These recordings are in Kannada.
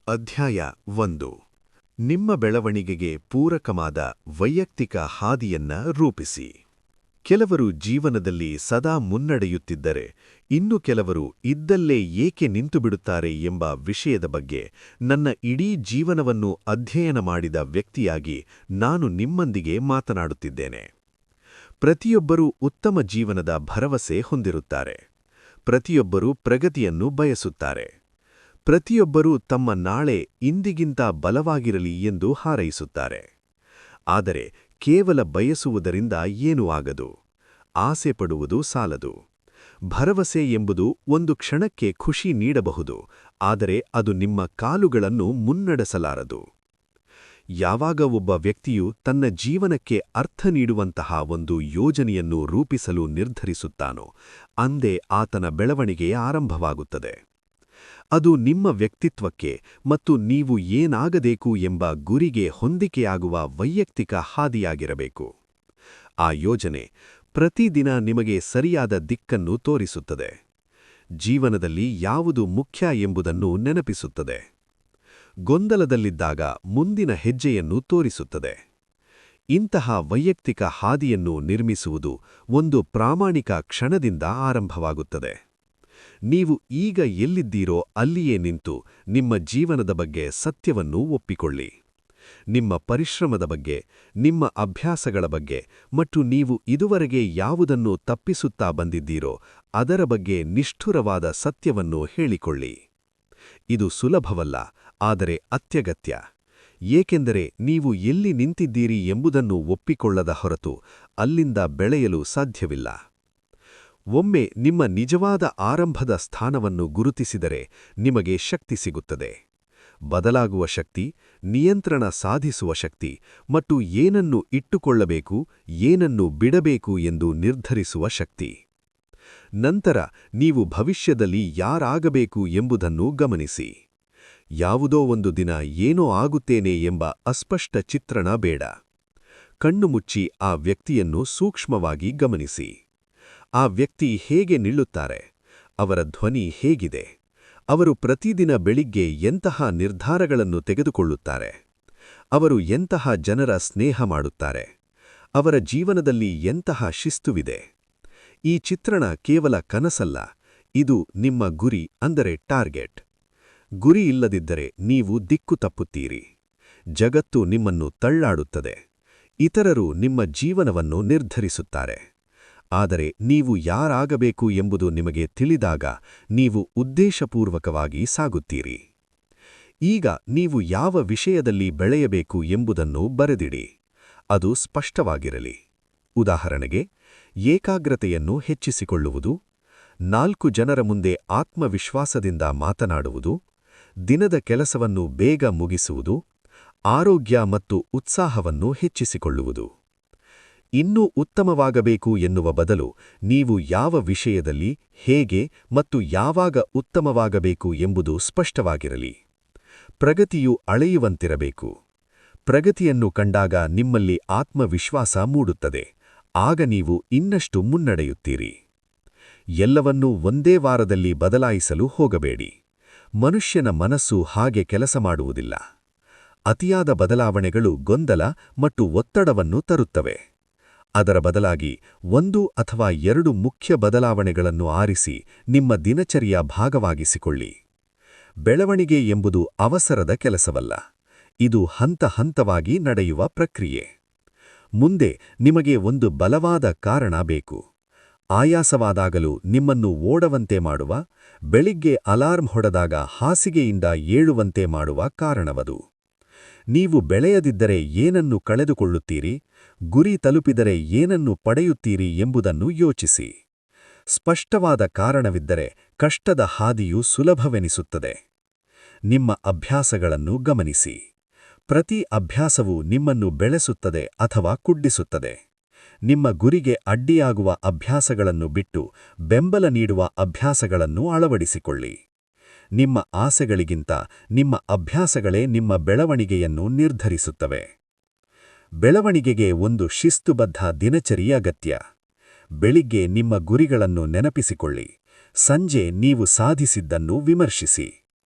ಅಧ್ಯಾಯ 1. ನಿಮ್ಮ ಬೆಳವಣಿಗೆಗೆ ಪೂರಕವಾದ ವೈಯಕ್ತಿಕ ಹಾದಿಯನ್ನ ರೂಪಿಸಿ. ಕೆಲವರು ಜೀವನದಲ್ಲಿ ಸದಾ ಮುನ್ನಡೆಯುತ್ತಿದ್ದರೆ ಇನ್ನು ಕೆಲವರು ಇದ್ದಲ್ಲೇ ಏಕೆ ನಿಂತುಬಿಡುತ್ತಾರೆ ಎಂಬ ವಿಷಯದ ಬಗ್ಗೆ ನನ್ನ ಇಡೀ ಜೀವನವನ್ನು ಅಧ್ಯಯನ ಮಾಡಿದ ವ್ಯಕ್ತಿಯಾಗಿ ನಾನು ನಿಮ್ಮೊಂದಿಗೆ ಮಾತನಾಡುತ್ತಿದ್ದೇನೆ. ಪ್ರತಿಯೊಬ್ಬರೂ ಉತ್ತಮ ಜೀವನದ ಭರವಸೆ ಹೊಂದಿರುತ್ತಾರೆ. ಪ್ರತಿಯೊಬ್ಬರೂ ಪ್ರಗತಿಯನ್ನು ಬಯಸುತ್ತಾರೆ. ಪ್ರತಿಯೊಬ್ಬರೂ ತಮ್ಮ ನಾಳೆ ಇಂದಿಗಿಂತ ಬಲವಾಗಿರಲಿ ಎಂದು ಹಾರೈಸುತ್ತಾರೆ. ಆದರೆ ಕೇವಲ ಬಯಸುವುದರಿಂದ ಏನೂ ಆಗದು. ಆಸೆ ಪಡುವುದು ಸಾಲದು. ಭರವಸೆ ಎಂಬುದು ಒಂದು ಕ್ಷಣಕ್ಕೆ ಖುಷಿ ನೀಡಬಹುದು, ಆದರೆ ಅದು ನಿಮ್ಮ ಕಾಲುಗಳನ್ನು ಮುನ್ನಡೆಸಲಾರದು. ಯಾವಾಗ ಒಬ್ಬ ವ್ಯಕ್ತಿಯು ತನ್ನ ಜೀವನಕ್ಕೆ ಅರ್ಥ ನೀಡುವಂತಹ ಒಂದು ಯೋಜನೆಯನ್ನು ರೂಪಿಸಲು ನಿರ್ಧರಿಸುತ್ತಾನೋ ಅಂದೇ ಆತನ ಬೆಳವಣಿಗೆ ಆರಂಭವಾಗುತ್ತದೆ. ಅದು ನಿಮ್ಮ ವ್ಯಕ್ತಿತ್ವಕ್ಕೆ ಮತ್ತು ನೀವು ಏನಾಗಬೇಕು ಎಂಬ ಗುರಿಗೆ ಹೊಂದಿಕೆಯಾಗುವ ವೈಯಕ್ತಿಕ ಹಾದಿಯಾಗಿರಬೇಕು. ಆ ಯೋಜನೆ ಪ್ರತಿದಿನ ನಿಮಗೆ ಸರಿಯಾದ ದಿಕ್ಕನ್ನು ತೋರಿಸುತ್ತದೆ. ಜೀವನದಲ್ಲಿ ಯಾವುದು ಮುಖ್ಯ ಎಂಬುದನ್ನು ನೆನಪಿಸುತ್ತದೆ. ಗೊಂದಲದಲ್ಲಿದ್ದಾಗ ಮುಂದಿನ ಹೆಜ್ಜೆಯನ್ನು ತೋರಿಸುತ್ತದೆ. ಇಂತಹ ವೈಯಕ್ತಿಕ ಹಾದಿಯನ್ನು ನಿರ್ಮಿಸುವುದು ಒಂದು ಪ್ರಾಮಾಣಿಕ ಕ್ಷಣದಿಂದ ಆರಂಭವಾಗುತ್ತದೆ. ನೀವು ಈಗ ಎಲ್ಲಿದ್ದೀರೋ ಅಲ್ಲಿಯೇ ನಿಂತು ನಿಮ್ಮ ಜೀವನದ ಬಗ್ಗೆ ಸತ್ಯವನ್ನು ಒಪ್ಪಿಕೊಳ್ಳಿ. ನಿಮ್ಮ ಪರಿಶ್ರಮದ ಬಗ್ಗೆ, ನಿಮ್ಮ ಅಭ್ಯಾಸಗಳ ಬಗ್ಗೆ ಮತ್ತು ನೀವು ಇದುವರೆಗೆ ಯಾವುದನ್ನು ತಪ್ಪಿಸುತ್ತಾ ಬಂದಿದ್ದೀರೋ ಅದರ ಬಗ್ಗೆ ನಿಷ್ಠುರವಾದ ಸತ್ಯವನ್ನು ಹೇಳಿಕೊಳ್ಳಿ. ಇದು ಸುಲಭವಲ್ಲ, ಆದರೆ ಅತ್ಯಗತ್ಯ. ಏಕೆಂದರೆ ನೀವು ಎಲ್ಲಿ ನಿಂತಿದ್ದೀರಿ ಎಂಬುದನ್ನು ಒಪ್ಪಿಕೊಳ್ಳದ ಹೊರತು ಅಲ್ಲಿಂದ ಬೆಳೆಯಲು ಸಾಧ್ಯವಿಲ್ಲ. ಒಮ್ಮೆ ನಿಮ್ಮ ನಿಜವಾದ ಆರಂಭದ ಸ್ಥಾನವನ್ನು ಗುರುತಿಸಿದರೆ ನಿಮಗೆ ಶಕ್ತಿ ಸಿಗುತ್ತದೆ. ಬದಲಾಗುವ ಶಕ್ತಿ, ನಿಯಂತ್ರಣ ಸಾಧಿಸುವ ಶಕ್ತಿ ಮತ್ತು ಏನನ್ನು ಇಟ್ಟುಕೊಳ್ಳಬೇಕು, ಏನನ್ನು ಬಿಡಬೇಕು ಎಂದು ನಿರ್ಧರಿಸುವ ಶಕ್ತಿ. ನಂತರ ನೀವು ಭವಿಷ್ಯದಲ್ಲಿ ಯಾರಾಗಬೇಕು ಎಂಬುದನ್ನು ಗಮನಿಸಿ. ಯಾವುದೋ ಒಂದು ದಿನ ಏನೋ ಆಗುತ್ತೇನೆ ಎಂಬ ಅಸ್ಪಷ್ಟ ಚಿತ್ರಣ ಬೇಡ. ಕಣ್ಣು ಮುಚ್ಚಿ ಆ ವ್ಯಕ್ತಿಯನ್ನು ಸೂಕ್ಷ್ಮವಾಗಿ ಗಮನಿಸಿ. ಆ ವ್ಯಕ್ತಿ ಹೇಗೆ ನಿಲ್ಲುತ್ತಾರೆ? ಅವರ ಧ್ವನಿ ಹೇಗಿದೆ? ಅವರು ಪ್ರತಿದಿನ ಬೆಳಿಗ್ಗೆ ಎಂತಹ ನಿರ್ಧಾರಗಳನ್ನು ತೆಗೆದುಕೊಳ್ಳುತ್ತಾರೆ? ಅವರು ಎಂತಹ ಜನರ ಸ್ನೇಹ ಮಾಡುತ್ತಾರೆ? ಅವರ ಜೀವನದಲ್ಲಿ ಎಂತಹ ಶಿಸ್ತುವಿದೆ? ಈ ಚಿತ್ರಣ ಕೇವಲ ಕನಸಲ್ಲ, ಇದು ನಿಮ್ಮ ಗುರಿ, ಅಂದರೆ ಟಾರ್ಗೆಟ್. ಗುರಿ ಇಲ್ಲದಿದ್ದರೆ ನೀವು ದಿಕ್ಕು ತಪ್ಪುತ್ತೀರಿ. ಜಗತ್ತು ನಿಮ್ಮನ್ನು ತಳ್ಳಾಡುತ್ತದೆ. ಇತರರು ನಿಮ್ಮ ಜೀವನವನ್ನು ನಿರ್ಧರಿಸುತ್ತಾರೆ. ಆದರೆ ನೀವು ಯಾರಾಗಬೇಕು ಎಂಬುದು ನಿಮಗೆ ತಿಳಿದಾಗ ನೀವು ಉದ್ದೇಶಪೂರ್ವಕವಾಗಿ ಸಾಗುತ್ತೀರಿ. ಈಗ ನೀವು ಯಾವ ವಿಷಯದಲ್ಲಿ ಬೆಳೆಯಬೇಕು ಎಂಬುದನ್ನು ಬರೆದಿಡಿ. ಅದು ಸ್ಪಷ್ಟವಾಗಿರಲಿ. ಉದಾಹರಣೆಗೆ, ಏಕಾಗ್ರತೆಯನ್ನು ಹೆಚ್ಚಿಸಿಕೊಳ್ಳುವುದು, 4 ಜನರ ಮುಂದೆ ಆತ್ಮವಿಶ್ವಾಸದಿಂದ ಮಾತನಾಡುವುದು, ದಿನದ ಕೆಲಸವನ್ನು ಬೇಗ ಮುಗಿಸುವುದು, ಆರೋಗ್ಯ ಮತ್ತು ಉತ್ಸಾಹವನ್ನು ಹೆಚ್ಚಿಸಿಕೊಳ್ಳುವುದು. ಇನ್ನೂ ಉತ್ತಮವಾಗಬೇಕು ಎನ್ನುವ ಬದಲು ನೀವು ಯಾವ ವಿಷಯದಲ್ಲಿ, ಹೇಗೆ ಮತ್ತು ಯಾವಾಗ ಉತ್ತಮವಾಗಬೇಕು ಎಂಬುದು ಸ್ಪಷ್ಟವಾಗಿರಲಿ. ಪ್ರಗತಿಯು ಅಳೆಯುವಂತಿರಬೇಕು. ಪ್ರಗತಿಯನ್ನು ಕಂಡಾಗ ನಿಮ್ಮಲ್ಲಿ ಆತ್ಮವಿಶ್ವಾಸ ಮೂಡುತ್ತದೆ. ಆಗ ನೀವು ಇನ್ನಷ್ಟು ಮುನ್ನಡೆಯುತ್ತೀರಿ. ಎಲ್ಲವನ್ನೂ ಒಂದೇ ವಾರದಲ್ಲಿ ಬದಲಾಯಿಸಲು ಹೋಗಬೇಡಿ. ಮನುಷ್ಯನ ಮನಸ್ಸು ಹಾಗೆ ಕೆಲಸ ಮಾಡುವುದಿಲ್ಲ. ಅತಿಯಾದ ಬದಲಾವಣೆಗಳು ಗೊಂದಲ ಮತ್ತು ಒತ್ತಡವನ್ನು ತರುತ್ತವೆ. ಅದರ ಬದಲಾಗಿ 1 ಅಥವಾ 2 ಮುಖ್ಯ ಬದಲಾವಣೆಗಳನ್ನು ಆರಿಸಿ ನಿಮ್ಮ ದಿನಚರಿಯ ಭಾಗವಾಗಿಸಿಕೊಳ್ಳಿ. ಬೆಳವಣಿಗೆ ಎಂಬುದು ಅವಸರದ ಕೆಲಸವಲ್ಲ. ಇದು ಹಂತ-ಹಂತವಾಗಿ ನಡೆಯುವ ಪ್ರಕ್ರಿಯೆ. ಮುಂದೆ ನಿಮಗೆ ಒಂದು ಬಲವಾದ ಕಾರಣ ಬೇಕು. ಆಯಾಸವಾದಾಗಲೂ ನಿಮ್ಮನ್ನು ಓಡವಂತೆ ಮಾಡುವ, ಬೆಳಿಗ್ಗೆ ಅಲಾರ್ಮ್ ಹೊಡೆದಾಗ ಹಾಸಿಗೆಯಿಂದ ಏಳುವಂತೆ ಮಾಡುವ ಕಾರಣವದು. ನೀವು ಬೆಳೆಯದಿದ್ದರೆ ಏನನ್ನು ಕಳೆದುಕೊಳ್ಳುತ್ತೀರಿ, ಗುರಿ ತಲುಪಿದರೆ ಏನನ್ನು ಪಡೆಯುತ್ತೀರಿ ಎಂಬುದನ್ನು ಯೋಚಿಸಿ. ಸ್ಪಷ್ಟವಾದ ಕಾರಣವಿದ್ದರೆ ಕಷ್ಟದ ಹಾದಿಯು ಸುಲಭವೆನಿಸುತ್ತದೆ. ನಿಮ್ಮ ಅಭ್ಯಾಸಗಳನ್ನು ಗಮನಿಸಿ. ಪ್ರತಿ ಅಭ್ಯಾಸವು ನಿಮ್ಮನ್ನು ಬೆಳೆಸುತ್ತದೆ ಅಥವಾ ಕುಗ್ಗಿಸುತ್ತದೆ. ನಿಮ್ಮ ಗುರಿಗೆ ಅಡ್ಡಿಯಾಗುವ ಅಭ್ಯಾಸಗಳನ್ನು ಬಿಟ್ಟು ಬೆಂಬಲ ನೀಡುವ ಅಭ್ಯಾಸಗಳನ್ನು ಅಳವಡಿಸಿಕೊಳ್ಳಿ. ನಿಮ್ಮ ಆಸೆಗಳಿಗಿಂತ ನಿಮ್ಮ ಅಭ್ಯಾಸಗಳೇ ನಿಮ್ಮ ಬೆಳವಣಿಗೆಯನ್ನು ನಿರ್ಧರಿಸುತ್ತವೆ. ಬೆಳವಣಿಗೆಗೆ ಒಂದು ಶಿಸ್ತುಬದ್ಧ ದಿನಚರಿ ಅಗತ್ಯ. ಬೆಳಿಗ್ಗೆ ನಿಮ್ಮ ಗುರಿಗಳನ್ನು ನೆನಪಿಸಿಕೊಳ್ಳಿ. ಸಂಜೆ ನೀವು ಸಾಧಿಸಿದ್ದನ್ನು ವಿಮರ್ಶಿಸಿ.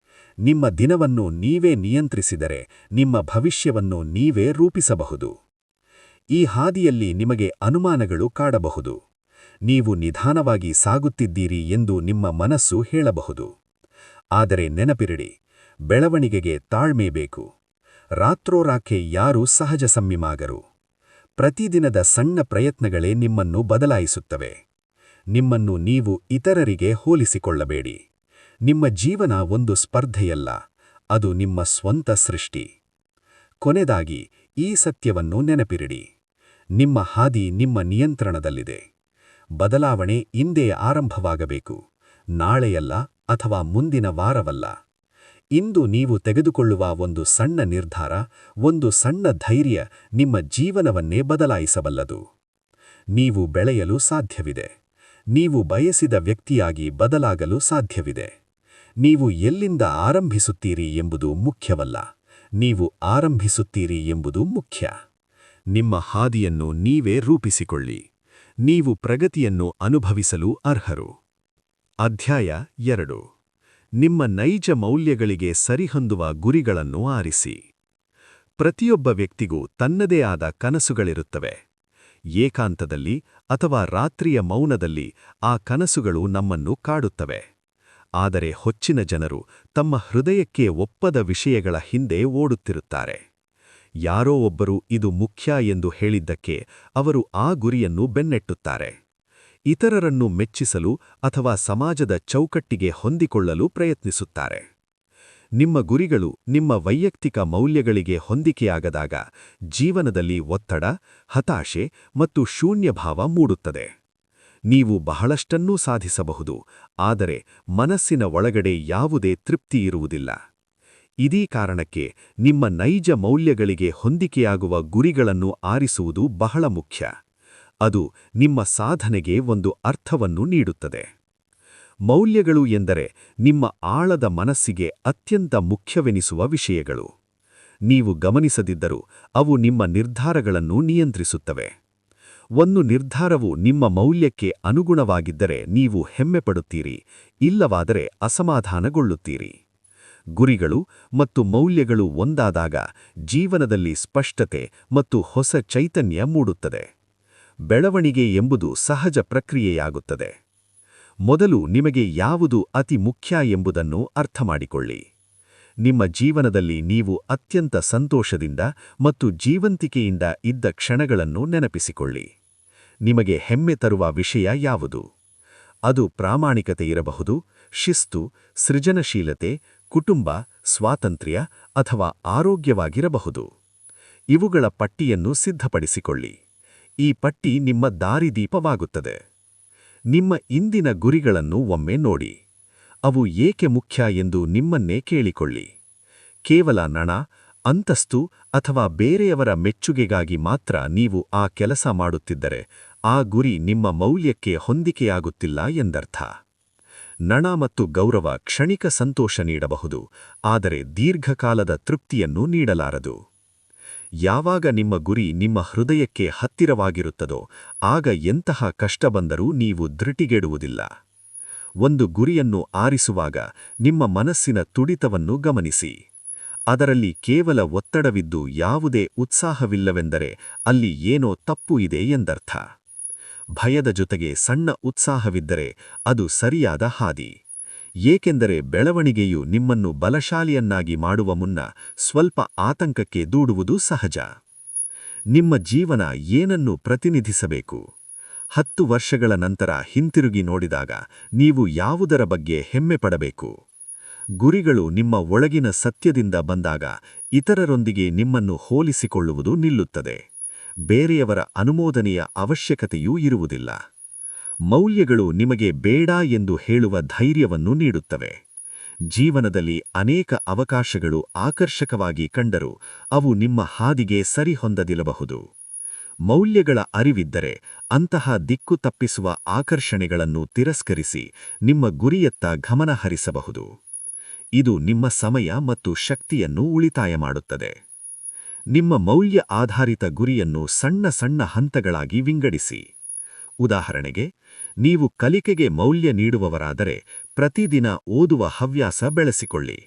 ನಿಮ್ಮ ದಿನವನ್ನು ನೀವೇ ನಿಯಂತ್ರಿಸಿದರೆ ನಿಮ್ಮ ಭವಿಷ್ಯವನ್ನು ನೀವೇ ರೂಪಿಸಬಹುದು. ಈ ಹಾದಿಯಲ್ಲಿ ನಿಮಗೆ ಅನುಮಾನಗಳು ಕಾಡಬಹುದು. ನೀವು ನಿಧಾನವಾಗಿ ಸಾಗುತ್ತಿದ್ದೀರಿ ಎಂದು ನಿಮ್ಮ ಮನಸ್ಸು ಹೇಳಬಹುದು. ಆದರೆ ನೆನಪಿರಲಿ, ಬೆಳವಣಿಗೆಗೆ ತಾಳ್ಮೆ ಬೇಕು. ರಾತ್ರೋರಾಕೆ ಯಾರೂ ಸಹಜ ಸಂಯಮಾಗರು. ಪ್ರತಿದಿನದ ಸಣ್ಣ ಪ್ರಯತ್ನಗಳೇ ನಿಮ್ಮನ್ನು ಬದಲಾಯಿಸುತ್ತವೆ. ನಿಮ್ಮನ್ನು ನೀವು ಇತರರಿಗೆ ಹೋಲಿಸಿಕೊಳ್ಳಬೇಡಿ. ನಿಮ್ಮ ಜೀವನ ಒಂದು ಸ್ಪರ್ಧೆಯಲ್ಲ, ಅದು ನಿಮ್ಮ ಸ್ವಂತ ಸೃಷ್ಟಿ. ಕೊನೆದಾಗಿ ಈ ಸತ್ಯವನ್ನು ನೆನಪಿರಿಡಿ: ನಿಮ್ಮ ಹಾದಿ ನಿಮ್ಮ ನಿಯಂತ್ರಣದಲ್ಲಿದೆ. ಬದಲಾವಣೆ ಇಂದೇ ಆರಂಭವಾಗಬೇಕು, ನಾಳೆಯಲ್ಲ ಅಥವಾ ಮುಂದಿನ ವಾರವಲ್ಲ. ಇಂದು ನೀವು ತೆಗೆದುಕೊಳ್ಳುವ ಒಂದು ಸಣ್ಣ ನಿರ್ಧಾರ, ಒಂದು ಸಣ್ಣ ಧೈರ್ಯ ನಿಮ್ಮ ಜೀವನವನ್ನೇ ಬದಲಾಯಿಸಬಲ್ಲದು. ನೀವು ಬೆಳೆಯಲು ಸಾಧ್ಯವಿದೆ. ನೀವು ಬಯಸಿದ ವ್ಯಕ್ತಿಯಾಗಿ ಬದಲಾಗಲು ಸಾಧ್ಯವಿದೆ. ನೀವು ಎಲ್ಲಿಂದ ಆರಂಭಿಸುತ್ತೀರಿ ಎಂಬುದು ಮುಖ್ಯವಲ್ಲ, ನೀವು ಆರಂಭಿಸುತ್ತೀರಿ ಎಂಬುದು ಮುಖ್ಯ. ನಿಮ್ಮ ಹಾದಿಯನ್ನು ನೀವೇ ರೂಪಿಸಿಕೊಳ್ಳಿ. ನೀವು ಪ್ರಗತಿಯನ್ನು ಅನುಭವಿಸಲು ಅರ್ಹರು. ಅಧ್ಯಾಯ 2. ನಿಮ್ಮ ನೈಜ ಮೌಲ್ಯಗಳಿಗೆ ಸರಿಹೊಂದುವ ಗುರಿಗಳನ್ನು ಆರಿಸಿ. ಪ್ರತಿಯೊಬ್ಬ ವ್ಯಕ್ತಿಗೂ ತನ್ನದೇ ಆದ ಕನಸುಗಳಿರುತ್ತವೆ. ಏಕಾಂತದಲ್ಲಿ ಅಥವಾ ರಾತ್ರಿಯ ಮೌನದಲ್ಲಿ ಆ ಕನಸುಗಳು ನಮ್ಮನ್ನು ಕಾಡುತ್ತವೆ. ಆದರೆ ಹೊಚ್ಚಿನ ಜನರು ತಮ್ಮ ಹೃದಯಕ್ಕೆ ಒಪ್ಪದ ವಿಷಯಗಳ ಹಿಂದೆ ಓಡುತ್ತಿರುತ್ತಾರೆ. ಯಾರೋ ಒಬ್ಬರು ಇದು ಮುಖ್ಯ ಎಂದು ಹೇಳಿದ್ದಕ್ಕೆ ಅವರು ಆ ಗುರಿಯನ್ನು ಬೆನ್ನಟ್ಟುತ್ತಾರೆ. ಇತರರನ್ನು ಮೆಚ್ಚಿಸಲು ಅಥವಾ ಸಮಾಜದ ಚೌಕಟ್ಟಿಗೆ ಹೊಂದಿಕೊಳ್ಳಲು ಪ್ರಯತ್ನಿಸುತ್ತಾರೆ. ನಿಮ್ಮ ಗುರಿಗಳು ನಿಮ್ಮ ವೈಯಕ್ತಿಕ ಮೌಲ್ಯಗಳಿಗೆ ಹೊಂದಿಕೆಯಾಗದಾಗ ಜೀವನದಲ್ಲಿ ಒತ್ತಡ, ಹತಾಶೆ ಮತ್ತು ಶೂನ್ಯಭಾವ ಮೂಡುತ್ತದೆ. ನೀವು ಬಹಳಷ್ಟನ್ನೂ ಸಾಧಿಸಬಹುದು, ಆದರೆ ಮನಸ್ಸಿನ ಒಳಗಡೆ ಯಾವುದೇ ತೃಪ್ತಿಯಿರುವುದಿಲ್ಲ. ಇದೀ ಕಾರಣಕ್ಕೆ ನಿಮ್ಮ ನೈಜ ಮೌಲ್ಯಗಳಿಗೆ ಹೊಂದಿಕೆಯಾಗುವ ಗುರಿಗಳನ್ನು ಆರಿಸುವುದು ಬಹಳ ಮುಖ್ಯ. ಅದು ನಿಮ್ಮ ಸಾಧನೆಗೆ ಒಂದು ಅರ್ಥವನ್ನು ನೀಡುತ್ತದೆ. ಮೌಲ್ಯಗಳು ಎಂದರೆ ನಿಮ್ಮ ಆಳದ ಮನಸ್ಸಿಗೆ ಅತ್ಯಂತ ಮುಖ್ಯವೆನಿಸುವ ವಿಷಯಗಳು. ನೀವು ಗಮನಿಸದಿದ್ದರೂ ಅವು ನಿಮ್ಮ ನಿರ್ಧಾರಗಳನ್ನು ನಿಯಂತ್ರಿಸುತ್ತವೆ. ಒಂದು ನಿರ್ಧಾರವು ನಿಮ್ಮ ಮೌಲ್ಯಕ್ಕೆ ಅನುಗುಣವಾಗಿದ್ದರೆ ನೀವು ಹೆಮ್ಮೆಪಡುತ್ತೀರಿ, ಇಲ್ಲವಾದರೆ ಅಸಮಾಧಾನಗೊಳ್ಳುತ್ತೀರಿ. ಗುರಿಗಳು ಮತ್ತು ಮೌಲ್ಯಗಳು ಒಂದಾದಾಗ ಜೀವನದಲ್ಲಿ ಸ್ಪಷ್ಟತೆ ಮತ್ತು ಹೊಸ ಚೈತನ್ಯ ಮೂಡುತ್ತದೆ. ಬೆಳವಣಿಗೆ ಎಂಬುದು ಸಹಜ ಪ್ರಕ್ರಿಯೆಯಾಗುತ್ತದೆ. ಮೊದಲು ನಿಮಗೆ ಯಾವುದು ಅತಿ ಮುಖ್ಯ ಎಂಬುದನ್ನು ಅರ್ಥಮಾಡಿಕೊಳ್ಳಿ. ನಿಮ್ಮ ಜೀವನದಲ್ಲಿ ನೀವು ಅತ್ಯಂತ ಸಂತೋಷದಿಂದ ಮತ್ತು ಜೀವಂತಿಕೆಯಿಂದ ಇದ್ದ ಕ್ಷಣಗಳನ್ನು ನೆನಪಿಸಿಕೊಳ್ಳಿ. ನಿಮಗೆ ಹೆಮ್ಮೆ ತರುವ ವಿಷಯ ಯಾವುದು? ಅದು ಪ್ರಾಮಾಣಿಕತೆ ಇರಬಹುದು, ಶಿಸ್ತು, ಸೃಜನಶೀಲತೆ, ಕುಟುಂಬ, ಸ್ವಾತಂತ್ರ್ಯ ಅಥವಾ ಆರೋಗ್ಯವಾಗಿರಬಹುದು. ಇವುಗಳ ಪಟ್ಟಿಯನ್ನು ಸಿದ್ಧಪಡಿಸಿಕೊಳ್ಳಿ. ಈ ಪಟ್ಟಿ ನಿಮ್ಮ ದಾರಿದೀಪವಾಗುತ್ತದೆ. ನಿಮ್ಮ ಇಂದಿನ ಗುರಿಗಳನ್ನು ಒಮ್ಮೆ ನೋಡಿ. ಅವು ಏಕೆ ಮುಖ್ಯ ಎಂದು ನಿಮ್ಮನ್ನೇ ಕೇಳಿಕೊಳ್ಳಿ. ಕೇವಲ ಹಣ, ಅಂತಸ್ತು ಅಥವಾ ಬೇರೆಯವರ ಮೆಚ್ಚುಗೆಗಾಗಿ ಮಾತ್ರ ನೀವು ಆ ಕೆಲಸ ಮಾಡುತ್ತಿದ್ದರೆ ಆ ಗುರಿ ನಿಮ್ಮ ಮೌಲ್ಯಕ್ಕೆ ಹೊಂದಿಕೆಯಾಗುತ್ತಿಲ್ಲ ಎಂದರ್ಥ. ಹಣ ಮತ್ತು ಗೌರವ ಕ್ಷಣಿಕ ಸಂತೋಷ ನೀಡಬಹುದು, ಆದರೆ ದೀರ್ಘಕಾಲದ ತೃಪ್ತಿಯನ್ನು ನೀಡಲಾರದು. ಯಾವಾಗ ನಿಮ್ಮ ಗುರಿ ನಿಮ್ಮ ಹೃದಯಕ್ಕೆ ಹತ್ತಿರವಾಗಿರುತ್ತದೋ ಆಗ ಎಂತಹ ಕಷ್ಟ ಬಂದರೂ ನೀವು ಧೃತಿಗೆಡುವುದಿಲ್ಲ. ಒಂದು ಗುರಿಯನ್ನು ಆರಿಸುವಾಗ ನಿಮ್ಮ ಮನಸ್ಸಿನ ತುಡಿತವನ್ನು ಗಮನಿಸಿ. ಅದರಲ್ಲಿ ಕೇವಲ ಒತ್ತಡವಿದ್ದು ಯಾವುದೇ ಉತ್ಸಾಹವಿಲ್ಲವೆಂದರೆ ಅಲ್ಲಿ ಏನೋ ತಪ್ಪು ಇದೆ ಎಂದರ್ಥ. ಭಯದ ಜೊತೆಗೆ ಸಣ್ಣ ಉತ್ಸಾಹವಿದ್ದರೆ ಅದು ಸರಿಯಾದ ಹಾದಿ. ಏಕೆಂದರೆ ಬೆಳವಣಿಗೆಯು ನಿಮ್ಮನ್ನು ಬಲಶಾಲಿಯನ್ನಾಗಿ ಮಾಡುವ ಮುನ್ನ ಸ್ವಲ್ಪ ಆತಂಕಕ್ಕೆ ದೂಡುವುದು ಸಹಜ. ನಿಮ್ಮ ಜೀವನ ಏನನ್ನು ಪ್ರತಿನಿಧಿಸಬೇಕು? 10 ವರ್ಷಗಳ ನಂತರ ಹಿಂತಿರುಗಿ ನೋಡಿದಾಗ ನೀವು ಯಾವುದರ ಬಗ್ಗೆ ಹೆಮ್ಮೆ ಪಡಬೇಕು? ಗುರಿಗಳು ನಿಮ್ಮ ಒಳಗಿನ ಸತ್ಯದಿಂದ ಬಂದಾಗ ಇತರರೊಂದಿಗೆ ನಿಮ್ಮನ್ನು ಹೋಲಿಸಿಕೊಳ್ಳುವುದು ನಿಲ್ಲುತ್ತದೆ. ಬೇರೆಯವರ ಅನುಮೋದನೆಯ ಅವಶ್ಯಕತೆಯೂ ಇರುವುದಿಲ್ಲ. ಮೌಲ್ಯಗಳು ನಿಮಗೆ ಬೇಡ ಎಂದು ಹೇಳುವ ಧೈರ್ಯವನ್ನು ನೀಡುತ್ತವೆ. ಜೀವನದಲ್ಲಿ ಅನೇಕ ಅವಕಾಶಗಳು ಆಕರ್ಷಕವಾಗಿ ಕಂಡರೂ ಅವು ನಿಮ್ಮ ಹಾದಿಗೆ ಸರಿಹೊಂದದಿರಬಹುದು. ಮೌಲ್ಯಗಳ ಅರಿವಿದ್ದರೆ ಅಂತಹ ದಿಕ್ಕು ತಪ್ಪಿಸುವ ಆಕರ್ಷಣೆಗಳನ್ನು ತಿರಸ್ಕರಿಸಿ ನಿಮ್ಮ ಗುರಿಯತ್ತ ಗಮನ ಹರಿಸಬಹುದು. ಇದು ನಿಮ್ಮ ಸಮಯ ಮತ್ತು ಶಕ್ತಿಯನ್ನು ಉಳಿತಾಯ ಮಾಡುತ್ತದೆ. ನಿಮ್ಮ ಮೌಲ್ಯ ಆಧಾರಿತ ಗುರಿಯನ್ನು ಸಣ್ಣ ಸಣ್ಣ ಹಂತಗಳಾಗಿ ವಿಂಗಡಿಸಿ. ಉದಾಹರಣೆಗೆ, ನೀವು ಕಲಿಕೆಗೆ ಮೌಲ್ಯ ನೀಡುವವರಾದರೆ ಪ್ರತಿದಿನ ಓದುವ ಹವ್ಯಾಸ ಬೆಳೆಸಿಕೊಳ್ಳಿ.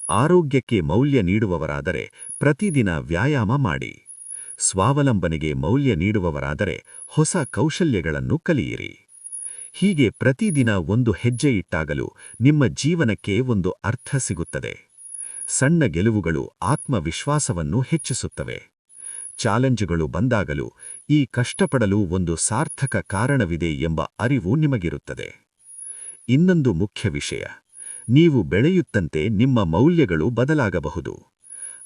ಆರೋಗ್ಯಕ್ಕೆ ಮೌಲ್ಯ ನೀಡುವವರಾದರೆ ಪ್ರತಿದಿನ ವ್ಯಾಯಾಮ ಮಾಡಿ. ಸ್ವಾವಲಂಬನೆಗೆ ಮೌಲ್ಯ ನೀಡುವವರಾದರೆ ಹೊಸ ಕೌಶಲ್ಯಗಳನ್ನು ಕಲಿಯಿರಿ. ಹೀಗೆ ಪ್ರತಿದಿನ ಒಂದು ಹೆಜ್ಜೆ ಇಟ್ಟಾಗಲೂ ನಿಮ್ಮ ಜೀವನಕ್ಕೆ ಒಂದು ಅರ್ಥ ಸಿಗುತ್ತದೆ. ಸಣ್ಣ ಗೆಲುವುಗಳು ಆತ್ಮವಿಶ್ವಾಸವನ್ನು ಹೆಚ್ಚಿಸುತ್ತವೆ. ಚಾಲೆಂಜುಗಳು ಬಂದಾಗಲೂ ಈ ಕಷ್ಟಪಡಲು ಒಂದು ಸಾರ್ಥಕ ಕಾರಣವಿದೆ ಎಂಬ ಅರಿವು ನಿಮಗಿರುತ್ತದೆ. ಇನ್ನೊಂದು ಮುಖ್ಯ ವಿಷಯ, ನೀವು ಬೆಳೆಯುತ್ತಂತೆ ನಿಮ್ಮ ಮೌಲ್ಯಗಳು ಬದಲಾಗಬಹುದು.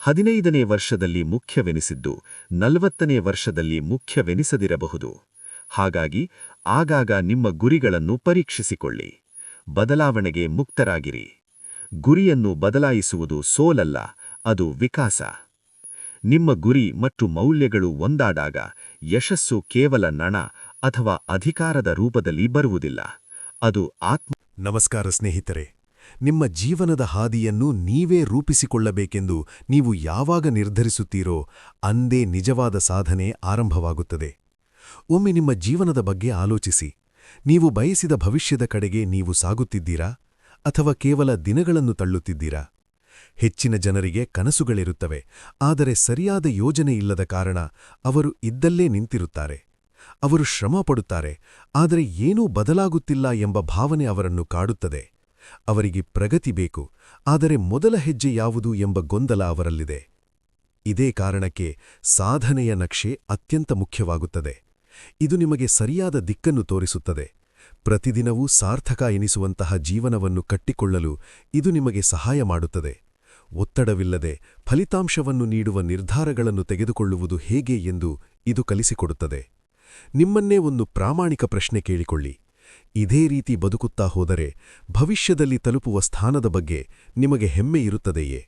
15ನೇ ವರ್ಷದಲ್ಲಿ ಮುಖ್ಯವೆನಿಸಿದ್ದು 40ನೇ ವರ್ಷದಲ್ಲಿ ಮುಖ್ಯವೆನಿಸದಿರಬಹುದು. ಹಾಗಾಗಿ ಆಗಾಗ ನಿಮ್ಮ ಗುರಿಗಳನ್ನು ಪರೀಕ್ಷಿಸಿಕೊಳ್ಳಿ. ಬದಲಾವಣೆಗೆ ಮುಕ್ತರಾಗಿರಿ. ಗುರಿಯನ್ನು ಬದಲಾಯಿಸುವುದು ಸೋಲಲ್ಲ, ಅದು ವಿಕಾಸ. ನಿಮ್ಮ ಗುರಿ ಮತ್ತು ಮೌಲ್ಯಗಳು ಒಂದಾದಾಗ ಯಶಸ್ಸು ಕೇವಲ ನಣ ಅಥವಾ ಅಧಿಕಾರದ ರೂಪದಲ್ಲಿ ಬರುವುದಿಲ್ಲ, ಅದು ಆತ್ಮ. ನಮಸ್ಕಾರ ಸ್ನೇಹಿತರೆ. ನಿಮ್ಮ ಜೀವನದ ಹಾದಿಯನ್ನು ನೀವೇ ರೂಪಿಸಿಕೊಳ್ಳಬೇಕೆಂದು ನೀವು ಯಾವಾಗ ನಿರ್ಧರಿಸುತ್ತೀರೋ ಅಂದೇ ನಿಜವಾದ ಸಾಧನೆ ಆರಂಭವಾಗುತ್ತದೆ. ಒಮ್ಮೆ ನಿಮ್ಮ ಜೀವನದ ಬಗ್ಗೆ ಆಲೋಚಿಸಿ. ನೀವು ಬಯಸಿದ ಭವಿಷ್ಯದ ಕಡೆಗೆ ನೀವು ಸಾಗುತ್ತಿದ್ದೀರಾ ಅಥವಾ ಕೇವಲ ದಿನಗಳನ್ನು ತಳ್ಳುತ್ತಿದ್ದೀರಾ? ಹೆಚ್ಚಿನ ಜನರಿಗೆ ಕನಸುಗಳಿರುತ್ತವೆ, ಆದರೆ ಸರಿಯಾದ ಯೋಜನೆ ಇಲ್ಲದ ಕಾರಣ ಅವರು ಇದ್ದಲ್ಲೇ ನಿಂತಿರುತ್ತಾರೆ. ಅವರು ಶ್ರಮ ಪಡುತ್ತಾರೆ, ಆದರೆ ಏನೂ ಬದಲಾಗುತ್ತಿಲ್ಲ ಎಂಬ ಭಾವನೆ ಅವರನ್ನು ಕಾಡುತ್ತದೆ. ಅವರಿಗೆ ಪ್ರಗತಿ ಬೇಕು, ಆದರೆ ಮೊದಲ ಹೆಜ್ಜೆ ಯಾವುದು ಎಂಬ ಗೊಂದಲ ಅವರಲ್ಲಿದೆ. ಇದೇ ಕಾರಣಕ್ಕೆ ಸಾಧನೆಯ ನಕ್ಷೆ ಅತ್ಯಂತ ಮುಖ್ಯವಾಗುತ್ತದೆ. ಇದು ನಿಮಗೆ ಸರಿಯಾದ ದಿಕ್ಕನ್ನು ತೋರಿಸುತ್ತದೆ. ಪ್ರತಿದಿನವೂ ಸಾರ್ಥಕ ಎನಿಸುವಂತಹ ಜೀವನವನ್ನು ಕಟ್ಟಿಕೊಳ್ಳಲು ಇದು ನಿಮಗೆ ಸಹಾಯ ಮಾಡುತ್ತದೆ. ಒತ್ತಡವಿಲ್ಲದೆ ಫಲಿತಾಂಶವನ್ನು ನೀಡುವ ನಿರ್ಧಾರಗಳನ್ನು ತೆಗೆದುಕೊಳ್ಳುವುದು ಹೇಗೆ ಎಂದು ಇದು ಕಲಿಸಿಕೊಡುತ್ತದೆ. ನಿಮ್ಮನ್ನೇ ಒಂದು ಪ್ರಾಮಾಣಿಕ ಪ್ರಶ್ನೆ ಕೇಳಿಕೊಳ್ಳಿ. ಇದೇ ರೀತಿ ಬದುಕುತ್ತಾ ಹೋದರೆ ಭವಿಷ್ಯದಲ್ಲಿ ತಲುಪುವ ಸ್ಥಾನದ ಬಗ್ಗೆ ನಿಮಗೆ ಹೆಮ್ಮೆ ಇರುತ್ತದೆಯೇ?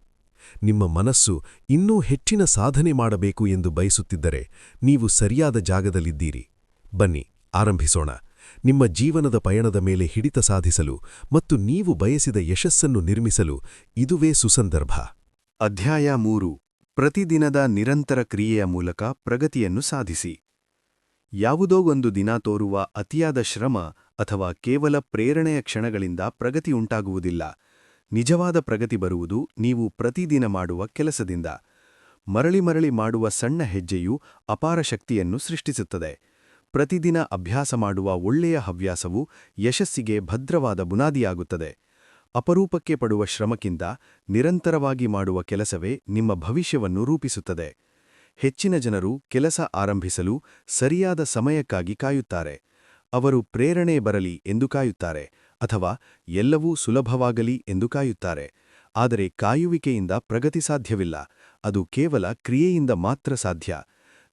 ನಿಮ್ಮ ಮನಸ್ಸು ಇನ್ನೂ ಹೆಚ್ಚಿನ ಸಾಧನೆ ಮಾಡಬೇಕು ಎಂದು ಬಯಸುತ್ತಿದ್ದರೆ ನೀವು ಸರಿಯಾದ ಜಾಗದಲ್ಲಿದ್ದೀರಿ. ಬನ್ನಿ ಆರಂಭಿಸೋಣ. ನಿಮ್ಮ ಜೀವನದ ಪಯಣದ ಮೇಲೆ ಹಿಡಿತ ಸಾಧಿಸಲು ಮತ್ತು ನೀವು ಬಯಸಿದ ಯಶಸ್ಸನ್ನು ನಿರ್ಮಿಸಲು ಇದುವೇ ಸುಸಂದರ್ಭ. ಅಧ್ಯಾಯ 3. ಪ್ರತಿದಿನದ ನಿರಂತರ ಕ್ರಿಯೆಯ ಮೂಲಕ ಪ್ರಗತಿಯನ್ನು ಸಾಧಿಸಿ. ಯಾವುದೋ ಒಂದು ದಿನ ತೋರುವ ಅತಿಯಾದ ಶ್ರಮ ಅಥವಾ ಕೇವಲ ಪ್ರೇರಣೆಯ ಕ್ಷಣಗಳಿಂದ ಪ್ರಗತಿ ಉಂಟಾಗುವುದಿಲ್ಲ. ನಿಜವಾದ ಪ್ರಗತಿ ಬರುವುದು ನೀವು ಪ್ರತಿದಿನ ಮಾಡುವ ಕೆಲಸದಿಂದ. ಮರಳಿ ಮರಳಿ ಮಾಡುವ ಸಣ್ಣ ಹೆಜ್ಜೆಯು ಅಪಾರ ಶಕ್ತಿಯನ್ನು ಸೃಷ್ಟಿಸುತ್ತದೆ. ಪ್ರತಿದಿನ ಅಭ್ಯಾಸ ಮಾಡುವ ಒಳ್ಳೆಯ ಹವ್ಯಾಸವು ಯಶಸ್ಸಿಗೆ ಭದ್ರವಾದ ಬುನಾದಿಯಾಗುತ್ತದೆ. ಅಪರೂಪಕ್ಕೆ ಪಡುವ ಶ್ರಮಕ್ಕಿಂತ ನಿರಂತರವಾಗಿ ಮಾಡುವ ಕೆಲಸವೇ ನಿಮ್ಮ ಭವಿಷ್ಯವನ್ನು ರೂಪಿಸುತ್ತದೆ. ಹೆಚ್ಚಿನ ಜನರು ಕೆಲಸ ಆರಂಭಿಸಲು ಸರಿಯಾದ ಸಮಯಕ್ಕಾಗಿ ಕಾಯುತ್ತಾರೆ. ಅವರು ಪ್ರೇರಣೆ ಬರಲಿ ಎಂದು ಕಾಯುತ್ತಾರೆ, ಅಥವಾ ಎಲ್ಲವೂ ಸುಲಭವಾಗಲಿ ಎಂದು ಕಾಯುತ್ತಾರೆ. ಆದರೆ ಕಾಯುವಿಕೆಯಿಂದ ಪ್ರಗತಿ ಸಾಧ್ಯವಿಲ್ಲ, ಅದು ಕೇವಲ ಕ್ರಿಯೆಯಿಂದ ಮಾತ್ರ ಸಾಧ್ಯ.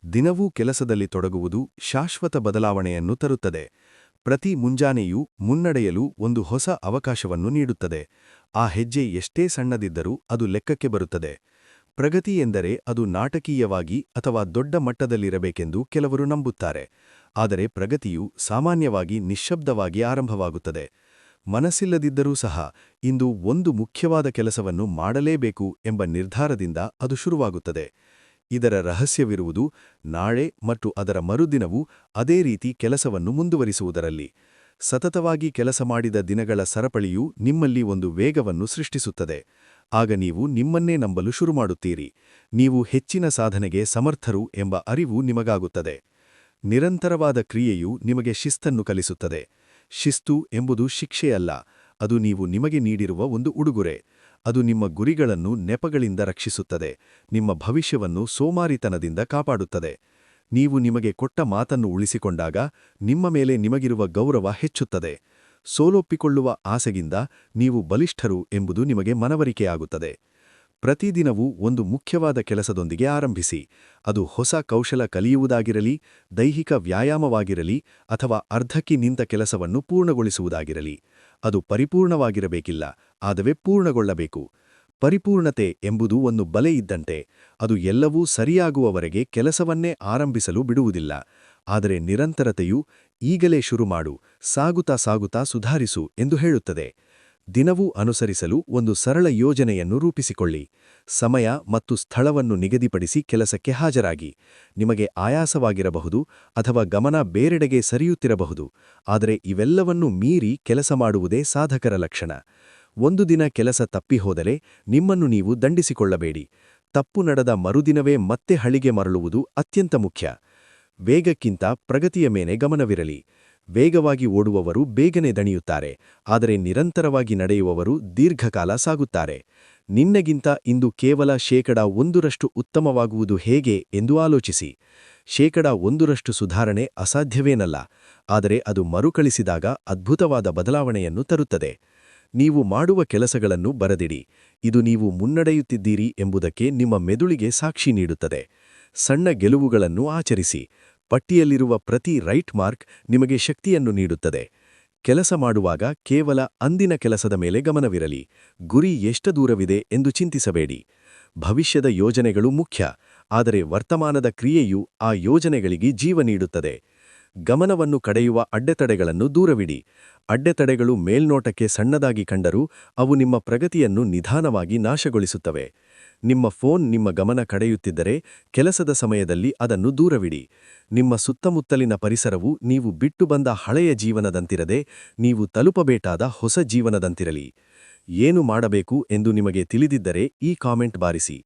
ದಿನವೂ ಕೆಲಸದಲ್ಲಿ ತೊಡಗುವುದು ಶಾಶ್ವತ ಬದಲಾವಣೆಯನ್ನು ತರುತ್ತದೆ. ಪ್ರತಿ ಮುಂಜಾನೆಯೂ ಮುನ್ನಡೆಯಲು ಒಂದು ಹೊಸ ಅವಕಾಶವನ್ನು ನೀಡುತ್ತದೆ. ಆ ಹೆಜ್ಜೆ ಎಷ್ಟೇ ಸಣ್ಣದಿದ್ದರೂ ಅದು ಲೆಕ್ಕಕ್ಕೆ ಬರುತ್ತದೆ. ಪ್ರಗತಿ ಎಂದರೆ ಅದು ನಾಟಕೀಯವಾಗಿ ಅಥವಾ ದೊಡ್ಡ ಮಟ್ಟದಲ್ಲಿರಬೇಕೆಂದು ಕೆಲವರು ನಂಬುತ್ತಾರೆ. ಆದರೆ ಪ್ರಗತಿಯು ಸಾಮಾನ್ಯವಾಗಿ ನಿಶ್ಶಬ್ದವಾಗಿ ಆರಂಭವಾಗುತ್ತದೆ. ಮನಸ್ಸಿಲ್ಲದಿದ್ದರೂ ಸಹ ಇಂದು ಒಂದು ಮುಖ್ಯವಾದ ಕೆಲಸವನ್ನು ಮಾಡಲೇಬೇಕು ಎಂಬ ನಿರ್ಧಾರದಿಂದ ಅದು ಶುರುವಾಗುತ್ತದೆ. ಇದರ ರಹಸ್ಯವಿರುವುದು ನಾಳೆ ಮತ್ತು ಅದರ ಮರುದಿನವೂ ಅದೇ ರೀತಿ ಕೆಲಸವನ್ನು ಮುಂದುವರಿಸುವುದರಲ್ಲಿ. ಸತತವಾಗಿ ಕೆಲಸ ಮಾಡಿದ ದಿನಗಳ ಸರಪಳಿಯು ನಿಮ್ಮಲ್ಲಿ ಒಂದು ವೇಗವನ್ನು ಸೃಷ್ಟಿಸುತ್ತದೆ. ಆಗ ನೀವು ನಿಮ್ಮನ್ನೇ ನಂಬಲು ಶುರುಮಾಡುತ್ತೀರಿ. ನೀವು ಹೆಚ್ಚಿನ ಸಾಧನೆಗೆ ಸಮರ್ಥರು ಎಂಬ ಅರಿವು ನಿಮಗಾಗುತ್ತದೆ. ನಿರಂತರವಾದ ಕ್ರಿಯೆಯು ನಿಮಗೆ ಶಿಸ್ತನ್ನು ಕಲಿಸುತ್ತದೆ. ಶಿಸ್ತು ಎಂಬುದು ಶಿಕ್ಷೆಯಲ್ಲ, ಅದು ನೀವು ನಿಮಗೆ ನೀಡಿರುವ ಒಂದು ಉಡುಗೊರೆ. ಅದು ನಿಮ್ಮ ಗುರಿಗಳನ್ನು ನೆಪಗಳಿಂದ ರಕ್ಷಿಸುತ್ತದೆ, ನಿಮ್ಮ ಭವಿಷ್ಯವನ್ನು ಸೋಮಾರಿತನದಿಂದ ಕಾಪಾಡುತ್ತದೆ. ನೀವು ನಿಮಗೆ ಕೊಟ್ಟ ಮಾತನ್ನು ಉಳಿಸಿಕೊಂಡಾಗ ನಿಮ್ಮ ಮೇಲೆ ನಿಮಗಿರುವ ಗೌರವ ಹೆಚ್ಚುತ್ತದೆ. ಸೋಲೊಪ್ಪಿಕೊಳ್ಳುವ ಆಸೆಗಿಂದ ನೀವು ಬಲಿಷ್ಠರು ಎಂಬುದು ನಿಮಗೆ ಮನವರಿಕೆಯಾಗುತ್ತದೆ. ಪ್ರತಿದಿನವೂ ಒಂದು ಮುಖ್ಯವಾದ ಕೆಲಸದೊಂದಿಗೆ ಆರಂಭಿಸಿ. ಅದು ಹೊಸ ಕೌಶಲ ಕಲಿಯುವುದಾಗಿರಲಿ, ದೈಹಿಕ ವ್ಯಾಯಾಮವಾಗಿರಲಿ, ಅಥವಾ ಅರ್ಧಕ್ಕಿ ನಿಂತ ಕೆಲಸವನ್ನು ಪೂರ್ಣಗೊಳಿಸುವುದಾಗಿರಲಿ. ಅದು ಪರಿಪೂರ್ಣವಾಗಿರಬೇಕಿಲ್ಲ, ಆದರೆ ಪೂರ್ಣಗೊಳ್ಳಬೇಕು. ಪರಿಪೂರ್ಣತೆ ಎಂಬುದು ಒಂದು ಬಲೆ ಇದ್ದಂತೆ, ಅದು ಎಲ್ಲವೂ ಸರಿಯಾಗುವವರೆಗೆ ಕೆಲಸವನ್ನೇ ಆರಂಭಿಸಲು ಬಿಡುವುದಿಲ್ಲ. ಆದರೆ ನಿರಂತರತೆಯು ಈಗಲೇ ಶುರುಮಾಡು, ಸಾಗುತ್ತಾ ಸಾಗುತ್ತಾ ಸುಧಾರಿಸು ಎಂದು ಹೇಳುತ್ತದೆ. ದಿನವೂ ಅನುಸರಿಸಲು ಒಂದು ಸರಳ ಯೋಜನೆಯನ್ನು ರೂಪಿಸಿಕೊಳ್ಳಿ. ಸಮಯ ಮತ್ತು ಸ್ಥಳವನ್ನು ನಿಗದಿಪಡಿಸಿ ಕೆಲಸಕ್ಕೆ ಹಾಜರಾಗಿ. ನಿಮಗೆ ಆಯಾಸವಾಗಿರಬಹುದು ಅಥವಾ ಗಮನ ಬೇರೆಡೆಗೆ ಸರಿಯುತ್ತಿರಬಹುದು, ಆದರೆ ಇವೆಲ್ಲವನ್ನೂ ಮೀರಿ ಕೆಲಸ ಮಾಡುವುದೇ ಸಾಧಕರ ಲಕ್ಷಣ. ಒಂದು ದಿನ ಕೆಲಸ ತಪ್ಪಿ ಹೋದರೆ ನಿಮ್ಮನ್ನು ನೀವು ದಂಡಿಸಿಕೊಳ್ಳಬೇಡಿ. ತಪ್ಪು ನಡೆದ ಮರುದಿನವೇ ಮತ್ತೆ ಹಳಿಗೆ ಮರಳುವುದು ಅತ್ಯಂತ ಮುಖ್ಯ. ವೇಗಕ್ಕಿಂತ ಪ್ರಗತಿಯ ಮೇಲೆ ಗಮನವಿರಲಿ. ವೇಗವಾಗಿ ಓಡುವವರು ಬೇಗನೆ ದಣಿಯುತ್ತಾರೆ, ಆದರೆ ನಿರಂತರವಾಗಿ ನಡೆಯುವವರು ದೀರ್ಘಕಾಲ ಸಾಗುತ್ತಾರೆ. ನಿನ್ನೆಗಿಂತ ಇಂದು ಕೇವಲ 1% ಉತ್ತಮವಾಗುವುದು ಹೇಗೆ ಎಂದು ಆಲೋಚಿಸಿ. 1% ಸುಧಾರಣೆ ಅಸಾಧ್ಯವೇನಲ್ಲ, ಆದರೆ ಅದು ಮರುಕಳಿಸಿದಾಗ ಅದ್ಭುತವಾದ ಬದಲಾವಣೆಯನ್ನು ತರುತ್ತದೆ. ನೀವು ಮಾಡುವ ಕೆಲಸಗಳನ್ನು ಬರೆದಿಡಿ. ಇದು ನೀವು ಮುನ್ನಡೆಯುತ್ತಿದ್ದೀರಿ ಎಂಬುದಕ್ಕೆ ನಿಮ್ಮ ಮೆದುಳಿಗೆ ಸಾಕ್ಷಿ ನೀಡುತ್ತದೆ. ಸಣ್ಣ ಗೆಲುವುಗಳನ್ನು ಆಚರಿಸಿ. ಪಟ್ಟಿಯಲ್ಲಿರುವ ಪ್ರತಿ ರೈಟ್ ಮಾರ್ಕ್ ನಿಮಗೆ ಶಕ್ತಿಯನ್ನು ನೀಡುತ್ತದೆ. ಕೆಲಸ ಮಾಡುವಾಗ ಕೇವಲ ಅಂದಿನ ಕೆಲಸದ ಮೇಲೆ ಗಮನವಿರಲಿ. ಗುರಿ ಎಷ್ಟು ದೂರವಿದೆ ಎಂದು ಚಿಂತಿಸಬೇಡಿ. ಭವಿಷ್ಯದ ಯೋಜನೆಗಳು ಮುಖ್ಯ, ಆದರೆ ವರ್ತಮಾನದ ಕ್ರಿಯೆಯು ಆ ಯೋಜನೆಗಳಿಗೆ ಜೀವ ನೀಡುತ್ತದೆ. ಗಮನವನ್ನು ಕಡೆಯುವ ಅಡ್ಡೆತಡೆಗಳನ್ನು ದೂರವಿಡಿ. ಅಡ್ಡೆತಡೆಗಳು ಮೇಲ್ನೋಟಕ್ಕೆ ಸಣ್ಣದಾಗಿ ಕಂಡರೂ ಅವು ನಿಮ್ಮ ಪ್ರಗತಿಯನ್ನು ನಿಧಾನವಾಗಿ ನಾಶಗೊಳಿಸುತ್ತವೆ. ನಿಮ್ಮ ಫೋನ್ ನಿಮ್ಮ ಗಮನ ಕಡೆಯುತ್ತಿದ್ದರೆ ಕೆಲಸದ ಸಮಯದಲ್ಲಿ ಅದನ್ನು ದೂರವಿಡಿ. ನಿಮ್ಮ ಸುತ್ತಮುತ್ತಲಿನ ಪರಿಸರವು ನೀವು ಬಿಟ್ಟು ಬಂದ ಹಳೆಯ ಜೀವನದಂತಿರದೆ ನೀವು ತಲುಪಬೇಕಾದ ಹೊಸ ಜೀವನದಂತಿರಲಿ. ಏನು ಮಾಡಬೇಕು ಎಂದು ನಿಮಗೆ ತಿಳಿದಿದ್ದರೆ ಈ ಕಾಮೆಂಟ್ ಬಾರಿಸಿ.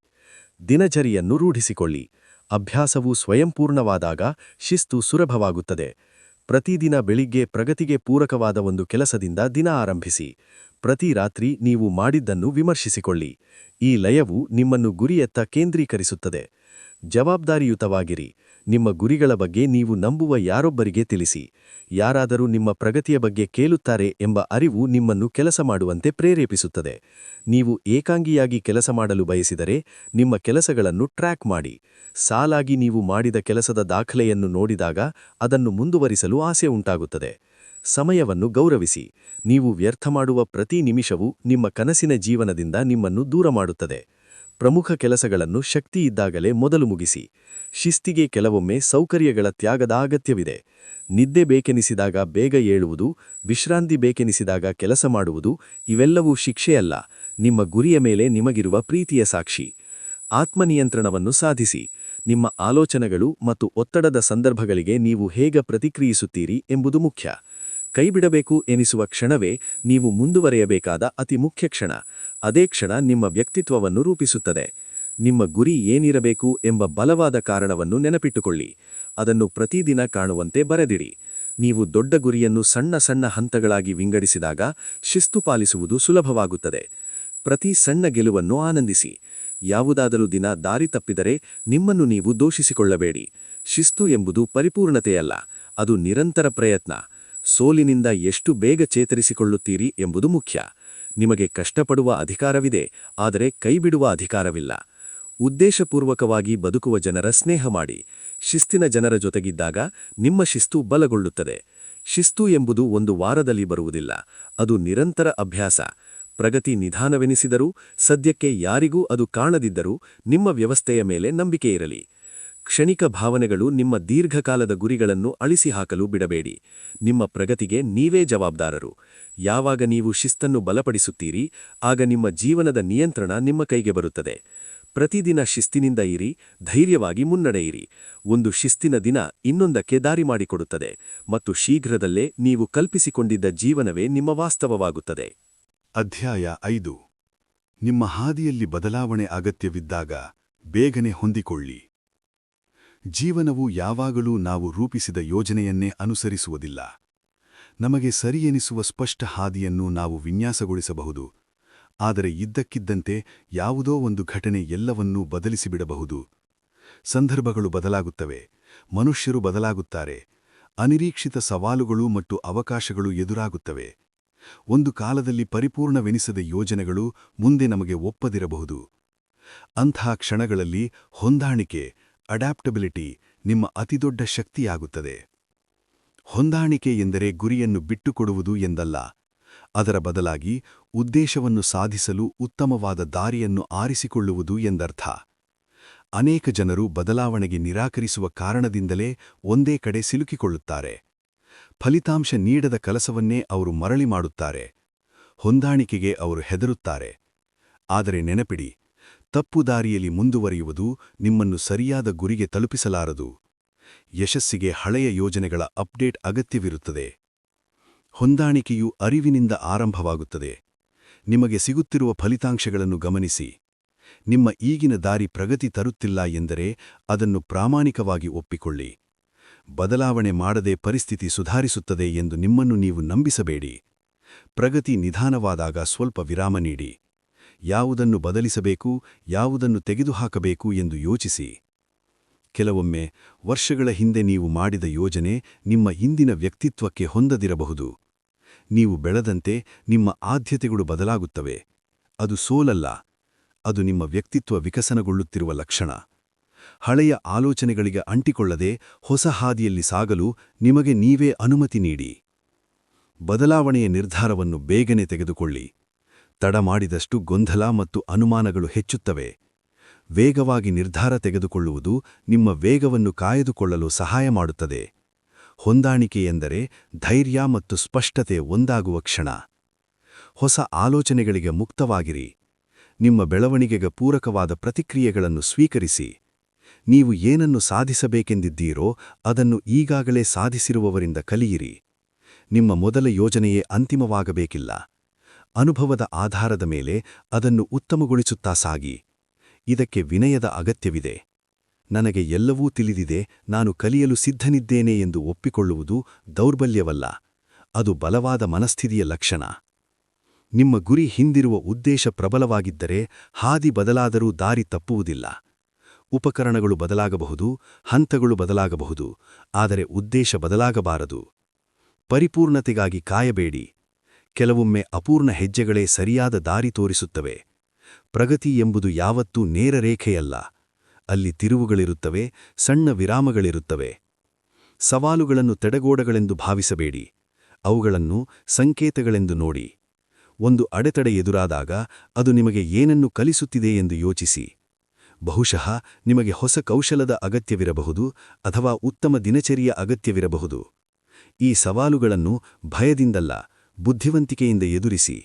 ದಿನಚರಿಯನ್ನು ರೂಢಿಸಿಕೊಳ್ಳಿ. ಅಭ್ಯಾಸವು ಸ್ವಯಂಪೂರ್ಣವಾದಾಗ ಶಿಸ್ತು ಸುಲಭವಾಗುತ್ತದೆ. ಪ್ರತಿದಿನ ಬೆಳಿಗ್ಗೆ ಪ್ರಗತಿಗೆ ಪೂರಕವಾದ ಒಂದು ಕೆಲಸದಿಂದ ದಿನ ಆರಂಭಿಸಿ. ಪ್ರತಿ ರಾತ್ರಿ ನೀವು ಮಾಡಿದ್ದನ್ನು ವಿಮರ್ಶಿಸಿಕೊಳ್ಳಿ. ಈ ಲಯವು ನಿಮ್ಮನ್ನು ಗುರಿಯತ್ತ ಕೇಂದ್ರೀಕರಿಸುತ್ತದೆ. ಜವಾಬ್ದಾರಿಯುತವಾಗಿರಿ. ನಿಮ್ಮ ಗುರಿಗಳ ಬಗ್ಗೆ ನೀವು ನಂಬುವ ಯಾರೊಬ್ಬರಿಗೆ ತಿಳಿಸಿ. ಯಾರಾದರೂ ನಿಮ್ಮ ಪ್ರಗತಿಯ ಬಗ್ಗೆ ಕೇಳುತ್ತಾರೆ ಎಂಬ ಅರಿವು ನಿಮ್ಮನ್ನು ಕೆಲಸ ಮಾಡುವಂತೆ ಪ್ರೇರೇಪಿಸುತ್ತದೆ. ನೀವು ಏಕಾಂಗಿಯಾಗಿ ಕೆಲಸ ಮಾಡಲು ಬಯಸಿದರೆ ನಿಮ್ಮ ಕೆಲಸಗಳನ್ನು ಟ್ರ್ಯಾಕ್ ಮಾಡಿ. ಸಾಲಾಗಿ ನೀವು ಮಾಡಿದ ಕೆಲಸದ ದಾಖಲೆಯನ್ನು ನೋಡಿದಾಗ ಅದನ್ನು ಮುಂದುವರಿಸಲು ಆಸೆ ಉಂಟಾಗುತ್ತದೆ. ಸಮಯವನ್ನು ಗೌರವಿಸಿ. ನೀವು ವ್ಯರ್ಥ ಮಾಡುವ ಪ್ರತಿ ನಿಮಿಷವೂ ನಿಮ್ಮ ಕನಸಿನ ಜೀವನದಿಂದ ನಿಮ್ಮನ್ನು ದೂರ ಮಾಡುತ್ತದೆ. ಪ್ರಮುಖ ಕೆಲಸಗಳನ್ನು ಶಕ್ತಿಯಿದ್ದಾಗಲೇ ಮೊದಲು ಮುಗಿಸಿ. ಶಿಸ್ತಿಗೆ ಕೆಲವೊಮ್ಮೆ ಸೌಕರ್ಯಗಳ ತ್ಯಾಗದ ಅಗತ್ಯವಿದೆ. ನಿದ್ದೆ ಬೇಕೆನಿಸಿದಾಗ ಬೇಗ ಏಳುವುದು, ವಿಶ್ರಾಂತಿ ಬೇಕೆನಿಸಿದಾಗ ಕೆಲಸ ಮಾಡುವುದು, ಇವೆಲ್ಲವೂ ಶಿಕ್ಷೆಯಲ್ಲ, ನಿಮ್ಮ ಗುರಿಯ ಮೇಲೆ ನಿಮಗಿರುವ ಪ್ರೀತಿಯ ಸಾಕ್ಷಿ. ಆತ್ಮನಿಯಂತ್ರಣವನ್ನು ಸಾಧಿಸಿ. ನಿಮ್ಮ ಆಲೋಚನೆಗಳು ಮತ್ತು ಒತ್ತಡದ ಸಂದರ್ಭಗಳಿಗೆ ನೀವು ಹೇಗೆ ಪ್ರತಿಕ್ರಿಯಿಸುತ್ತೀರಿ ಎಂಬುದು ಮುಖ್ಯ. ಕೈಬಿಡಬೇಕು ಎನಿಸುವ ಕ್ಷಣವೇ ನೀವು ಮುಂದುವರೆಯಬೇಕಾದ ಅತಿ ಮುಖ್ಯ ಕ್ಷಣ. ಅದೇ ಕ್ಷಣ ನಿಮ್ಮ ವ್ಯಕ್ತಿತ್ವವನ್ನು ರೂಪಿಸುತ್ತದೆ. ನಿಮ್ಮ ಗುರಿ ಏನಿರಬೇಕು ಎಂಬ ಬಲವಾದ ಕಾರಣವನ್ನು ನೆನಪಿಟ್ಟುಕೊಳ್ಳಿ. ಅದನ್ನು ಪ್ರತಿದಿನ ಕಾಣುವಂತೆ ಬರೆದಿಡಿ. ನೀವು ದೊಡ್ಡ ಗುರಿಯನ್ನು ಸಣ್ಣ ಸಣ್ಣ ಹಂತಗಳಾಗಿ ವಿಂಗಡಿಸಿದಾಗ ಶಿಸ್ತು ಪಾಲಿಸುವುದು ಸುಲಭವಾಗುತ್ತದೆ. ಪ್ರತಿ ಸಣ್ಣ ಗೆಲುವನ್ನು ಆನಂದಿಸಿ. ಯಾವುದಾದರೂ ದಿನ ದಾರಿ ತಪ್ಪಿದರೆ ನಿಮ್ಮನ್ನು ನೀವು ದೋಷಿಸಿಕೊಳ್ಳಬೇಡಿ. ಶಿಸ್ತು ಎಂಬುದು ಪರಿಪೂರ್ಣತೆಯಲ್ಲ, ಅದು ನಿರಂತರ ಪ್ರಯತ್ನ. ಸೋಲಿನಿಂದ ಎಷ್ಟು ಬೇಗ ಚೇತರಿಸಿಕೊಳ್ಳುತ್ತೀರಿ ಎಂಬುದು ಮುಖ್ಯ. ನಿಮಗೆ ಕಷ್ಟಪಡುವ ಅಧಿಕಾರವಿದೆ, ಆದರೆ ಕೈಬಿಡುವ ಅಧಿಕಾರವಿಲ್ಲ. ಉದ್ದೇಶಪೂರ್ವಕವಾಗಿ ಬದುಕುವ ಜನರ ಸ್ನೇಹ ಮಾಡಿ. ಶಿಸ್ತಿನ ಜನರ ಜೊತೆಗಿದ್ದಾಗ ನಿಮ್ಮ ಶಿಸ್ತು ಬಲಗೊಳ್ಳುತ್ತದೆ. ಶಿಸ್ತು ಎಂಬುದು ಒಂದು ವಾರದಲ್ಲಿ ಬರುವುದಿಲ್ಲ, ಅದು ನಿರಂತರ ಅಭ್ಯಾಸ. ಪ್ರಗತಿ ನಿಧಾನವೆನಿಸಿದರೂ, ಸದ್ಯಕ್ಕೆ ಯಾರಿಗೂ ಅದು ಕಾಣದಿದ್ದರೂ ನಿಮ್ಮ ವ್ಯವಸ್ಥೆಯ ಮೇಲೆ ನಂಬಿಕೆ ಇರಲಿ. ಕ್ಷಣಿಕ ಭಾವನೆಗಳು ನಿಮ್ಮ ದೀರ್ಘಕಾಲದ ಗುರಿಗಳನ್ನು ಅಳಿಸಿಹಾಕಲು ಬಿಡಬೇಡಿ. ನಿಮ್ಮ ಪ್ರಗತಿಗೆ ನೀವೇ ಜವಾಬ್ದಾರರು. ಯಾವಾಗ ನೀವು ಶಿಸ್ತನ್ನು ಬಲಪಡಿಸುತ್ತೀರಿ, ಆಗ ನಿಮ್ಮ ಜೀವನದ ನಿಯಂತ್ರಣ ನಿಮ್ಮ ಕೈಗೆ ಬರುತ್ತದೆ. ಪ್ರತಿದಿನ ಶಿಸ್ತಿನಿಂದ ಇರಿ, ಧೈರ್ಯವಾಗಿ ಮುನ್ನಡೆಯಿರಿ. ಒಂದು ಶಿಸ್ತಿನ ದಿನ ಇನ್ನೊಂದಕ್ಕೆ ದಾರಿ ಮಾಡಿಕೊಡುತ್ತದೆ, ಮತ್ತು ಶೀಘ್ರದಲ್ಲೇ ನೀವು ಕಲ್ಪಿಸಿಕೊಂಡಿದ್ದ ಜೀವನವೇ ನಿಮ್ಮ ವಾಸ್ತವವಾಗುತ್ತದೆ. ಅಧ್ಯಾಯ 5. ನಿಮ್ಮ ಹಾದಿಯಲ್ಲಿ ಬದಲಾವಣೆ ಅಗತ್ಯವಿದ್ದಾಗ ಬೇಗನೆ ಹೊಂದಿಕೊಳ್ಳಿ. ಜೀವನವು ಯಾವಾಗಲೂ ನಾವು ರೂಪಿಸಿದ ಯೋಜನೆಯನ್ನೇ ಅನುಸರಿಸುವುದಿಲ್ಲ. ನಮಗೆ ಸರಿಯೆನಿಸುವ ಸ್ಪಷ್ಟ ಹಾದಿಯನ್ನು ನಾವು ವಿನ್ಯಾಸಗೊಳಿಸಬಹುದು, ಆದರೆ ಇದ್ದಕ್ಕಿದ್ದಂತೆ ಯಾವುದೋ ಒಂದು ಘಟನೆ ಎಲ್ಲವನ್ನೂ ಬದಲಿಸಿಬಿಡಬಹುದು. ಸಂದರ್ಭಗಳು ಬದಲಾಗುತ್ತವೆ, ಮನುಷ್ಯರು ಬದಲಾಗುತ್ತಾರೆ, ಅನಿರೀಕ್ಷಿತ ಸವಾಲುಗಳು ಮತ್ತು ಅವಕಾಶಗಳು ಎದುರಾಗುತ್ತವೆ. ಒಂದು ಕಾಲದಲ್ಲಿ ಪರಿಪೂರ್ಣವೆನಿಸದ ಯೋಜನೆಗಳು ಮುಂದೆ ನಮಗೆ ಒಪ್ಪದಿರಬಹುದು. ಅಂಥ ಕ್ಷಣಗಳಲ್ಲಿ ಹೊಂದಾಣಿಕೆ, ಅಡ್ಯಾಪ್ಟಬಿಲಿಟಿ ನಿಮ್ಮ ಅತಿದೊಡ್ಡ ಶಕ್ತಿಯಾಗುತ್ತದೆ. ಹೊಂದಾಣಿಕೆ ಎಂದರೆ ಗುರಿಯನ್ನು ಬಿಟ್ಟುಕೊಡುವುದು ಎಂದಲ್ಲ, ಅದರ ಬದಲಾಗಿ ಉದ್ದೇಶವನ್ನು ಸಾಧಿಸಲು ಉತ್ತಮವಾದ ದಾರಿಯನ್ನು ಆರಿಸಿಕೊಳ್ಳುವುದು ಎಂದರ್ಥ. ಅನೇಕ ಜನರು ಬದಲಾವಣೆಗೆ ನಿರಾಕರಿಸುವ ಕಾರಣದಿಂದಲೇ ಒಂದೇ ಕಡೆ ಸಿಲುಕಿಕೊಳ್ಳುತ್ತಾರೆ. ಫಲಿತಾಂಶ ನೀಡದ ಕೆಲಸವನ್ನೇ ಅವರು ಮರಳಿ ಮಾಡುತ್ತಾರೆ. ಹೊಂದಾಣಿಕೆಗೆ ಅವರು ಹೆದರುತ್ತಾರೆ. ಆದರೆ ನೆನಪಿಡಿ, ತಪ್ಪು ದಾರಿಯಲ್ಲಿ ಮುಂದುವರಿಯುವುದು ನಿಮ್ಮನ್ನು ಸರಿಯಾದ ಗುರಿಗೆ ತಲುಪಿಸಲಾರದು. ಯಶಸ್ಸಿಗೆ ಹಳೆಯ ಯೋಜನೆಗಳ ಅಪ್ಡೇಟ್ ಅಗತ್ಯವಿರುತ್ತದೆ. ಹೊಂದಾಣಿಕೆಯು ಅರಿವಿನಿಂದ ಆರಂಭವಾಗುತ್ತದೆ. ನಿಮಗೆ ಸಿಗುತ್ತಿರುವ ಫಲಿತಾಂಶಗಳನ್ನು ಗಮನಿಸಿ. ನಿಮ್ಮ ಈಗಿನ ದಾರಿ ಪ್ರಗತಿ ತರುತ್ತಿಲ್ಲ ಎಂದರೆ ಅದನ್ನು ಪ್ರಾಮಾಣಿಕವಾಗಿ ಒಪ್ಪಿಕೊಳ್ಳಿ. ಬದಲಾವಣೆ ಮಾಡದೆ ಪರಿಸ್ಥಿತಿ ಸುಧಾರಿಸುತ್ತದೆ ಎಂದು ನಿಮ್ಮನ್ನು ನೀವು ನಂಬಿಸಬೇಡಿ. ಪ್ರಗತಿ ನಿಧಾನವಾದಾಗ ಸ್ವಲ್ಪ ವಿರಾಮ ನೀಡಿ. ಯಾವುದನ್ನು ಬದಲಿಸಬೇಕು, ಯಾವುದನ್ನು ತೆಗೆದುಹಾಕಬೇಕು ಎಂದು ಯೋಚಿಸಿ. ಕೆಲವೊಮ್ಮೆ ವರ್ಷಗಳ ಹಿಂದೆ ನೀವು ಮಾಡಿದ ಯೋಜನೆ ನಿಮ್ಮ ಇಂದಿನ ವ್ಯಕ್ತಿತ್ವಕ್ಕೆ ಹೊಂದದಿರಬಹುದು. ನೀವು ಬೆಳೆದಂತೆ ನಿಮ್ಮ ಆದ್ಯತೆಗಳು ಬದಲಾಗುತ್ತವೆ. ಅದು ಸೋಲಲ್ಲ, ಅದು ನಿಮ್ಮ ವ್ಯಕ್ತಿತ್ವ ವಿಕಸನಗೊಳ್ಳುತ್ತಿರುವ ಲಕ್ಷಣ. ಹಳೆಯ ಆಲೋಚನೆಗಳಿಗೆ ಅಂಟಿಕೊಳ್ಳದೆ ಹೊಸ ಹಾದಿಯಲ್ಲಿ ಸಾಗಲು ನಿಮಗೆ ನೀವೇ ಅನುಮತಿ ನೀಡಿ. ಬದಲಾವಣೆಯ ನಿರ್ಧಾರವನ್ನು ಬೇಗನೆ ತೆಗೆದುಕೊಳ್ಳಿ. ತಡ ಮಾಡಿದಷ್ಟು ಗೊಂದಲ ಮತ್ತು ಅನುಮಾನಗಳು ಹೆಚ್ಚುತ್ತವೆ. ವೇಗವಾಗಿ ನಿರ್ಧಾರ ತೆಗೆದುಕೊಳ್ಳುವುದು ನಿಮ್ಮ ವೇಗವನ್ನು ಕಾಯ್ದುಕೊಳ್ಳಲು ಸಹಾಯ ಮಾಡುತ್ತದೆ. ಹೊಂದಾಣಿಕೆ ಎಂದರೆ ಧೈರ್ಯ ಮತ್ತು ಸ್ಪಷ್ಟತೆ ಒಂದಾಗುವ ಕ್ಷಣ. ಹೊಸ ಆಲೋಚನೆಗಳಿಗೆ ಮುಕ್ತವಾಗಿರಿ. ನಿಮ್ಮ ಬೆಳವಣಿಗೆಗೆ ಪೂರಕವಾದ ಪ್ರತಿಕ್ರಿಯೆಗಳನ್ನು ಸ್ವೀಕರಿಸಿ. ನೀವು ಏನನ್ನು ಸಾಧಿಸಬೇಕೆಂದಿದ್ದೀರೋ ಅದನ್ನು ಈಗಾಗಲೇ ಸಾಧಿಸಿರುವವರಿಂದ ಕಲಿಯಿರಿ. ನಿಮ್ಮ ಮೊದಲ ಯೋಜನೆಯೇ ಅಂತಿಮವಾಗಬೇಕಿಲ್ಲ. ಅನುಭವದ ಆಧಾರದ ಮೇಲೆ ಅದನ್ನು ಉತ್ತಮಗೊಳಿಸುತ್ತಾ ಸಾಗಿ. ಇದಕ್ಕೆ ವಿನಯದ ಅಗತ್ಯವಿದೆ. ನನಗೆ ಎಲ್ಲವೂ ತಿಳಿದಿದೆ, ನಾನು ಕಲಿಯಲು ಸಿದ್ಧನಿದ್ದೇನೆ ಎಂದು ಒಪ್ಪಿಕೊಳ್ಳುವುದು ದೌರ್ಬಲ್ಯವಲ್ಲ, ಅದು ಬಲವಾದ ಮನಸ್ಥಿತಿಯ ಲಕ್ಷಣ. ನಿಮ್ಮ ಗುರಿ ಹಿಂದಿರುವ ಉದ್ದೇಶ ಪ್ರಬಲವಾಗಿದ್ದರೆ ಹಾದಿ ಬದಲಾದರೂ ದಾರಿ ತಪ್ಪುವುದಿಲ್ಲ. ಉಪಕರಣಗಳು ಬದಲಾಗಬಹುದು, ಹಂತಗಳು ಬದಲಾಗಬಹುದು, ಆದರೆ ಉದ್ದೇಶ ಬದಲಾಗಬಾರದು. ಪರಿಪೂರ್ಣತೆಗಾಗಿ ಕಾಯಬೇಡಿ. ಕೆಲವೊಮ್ಮೆ ಅಪೂರ್ಣ ಹೆಜ್ಜೆಗಳೇ ಸರಿಯಾದ ದಾರಿ ತೋರಿಸುತ್ತವೆ. ಪ್ರಗತಿ ಎಂಬುದು ಯಾವತ್ತೂ ನೇರ ರೇಖೆಯಲ್ಲ. ಅಲ್ಲಿ ತಿರುವುಗಳಿರುತ್ತವೆ, ಸಣ್ಣ ವಿರಾಮಗಳಿರುತ್ತವೆ. ಸವಾಲುಗಳನ್ನು ತಡೆಗೋಡೆಗಳೆಂದು ಭಾವಿಸಬೇಡಿ. ಅವುಗಳನ್ನು ಸಂಕೇತಗಳೆಂದು ನೋಡಿ. ಒಂದು ಅಡೆತಡೆ ಎದುರಾದಾಗ ಅದು ನಿಮಗೆ ಏನನ್ನು ಕಲಿಸುತ್ತಿದೆ ಎಂದು ಯೋಚಿಸಿ. ಬಹುಶಃ ನಿಮಗೆ ಹೊಸ ಕೌಶಲದ ಅಗತ್ಯವಿರಬಹುದು ಅಥವಾ ಉತ್ತಮ ದಿನಚರಿಯ ಅಗತ್ಯವಿರಬಹುದು. ಈ ಸವಾಲುಗಳನ್ನು ಭಯದಿಂದಲ್ಲ, ಬುದ್ಧಿವಂತಿಕೆಯಿಂದ ಎದುರಿಸಿ.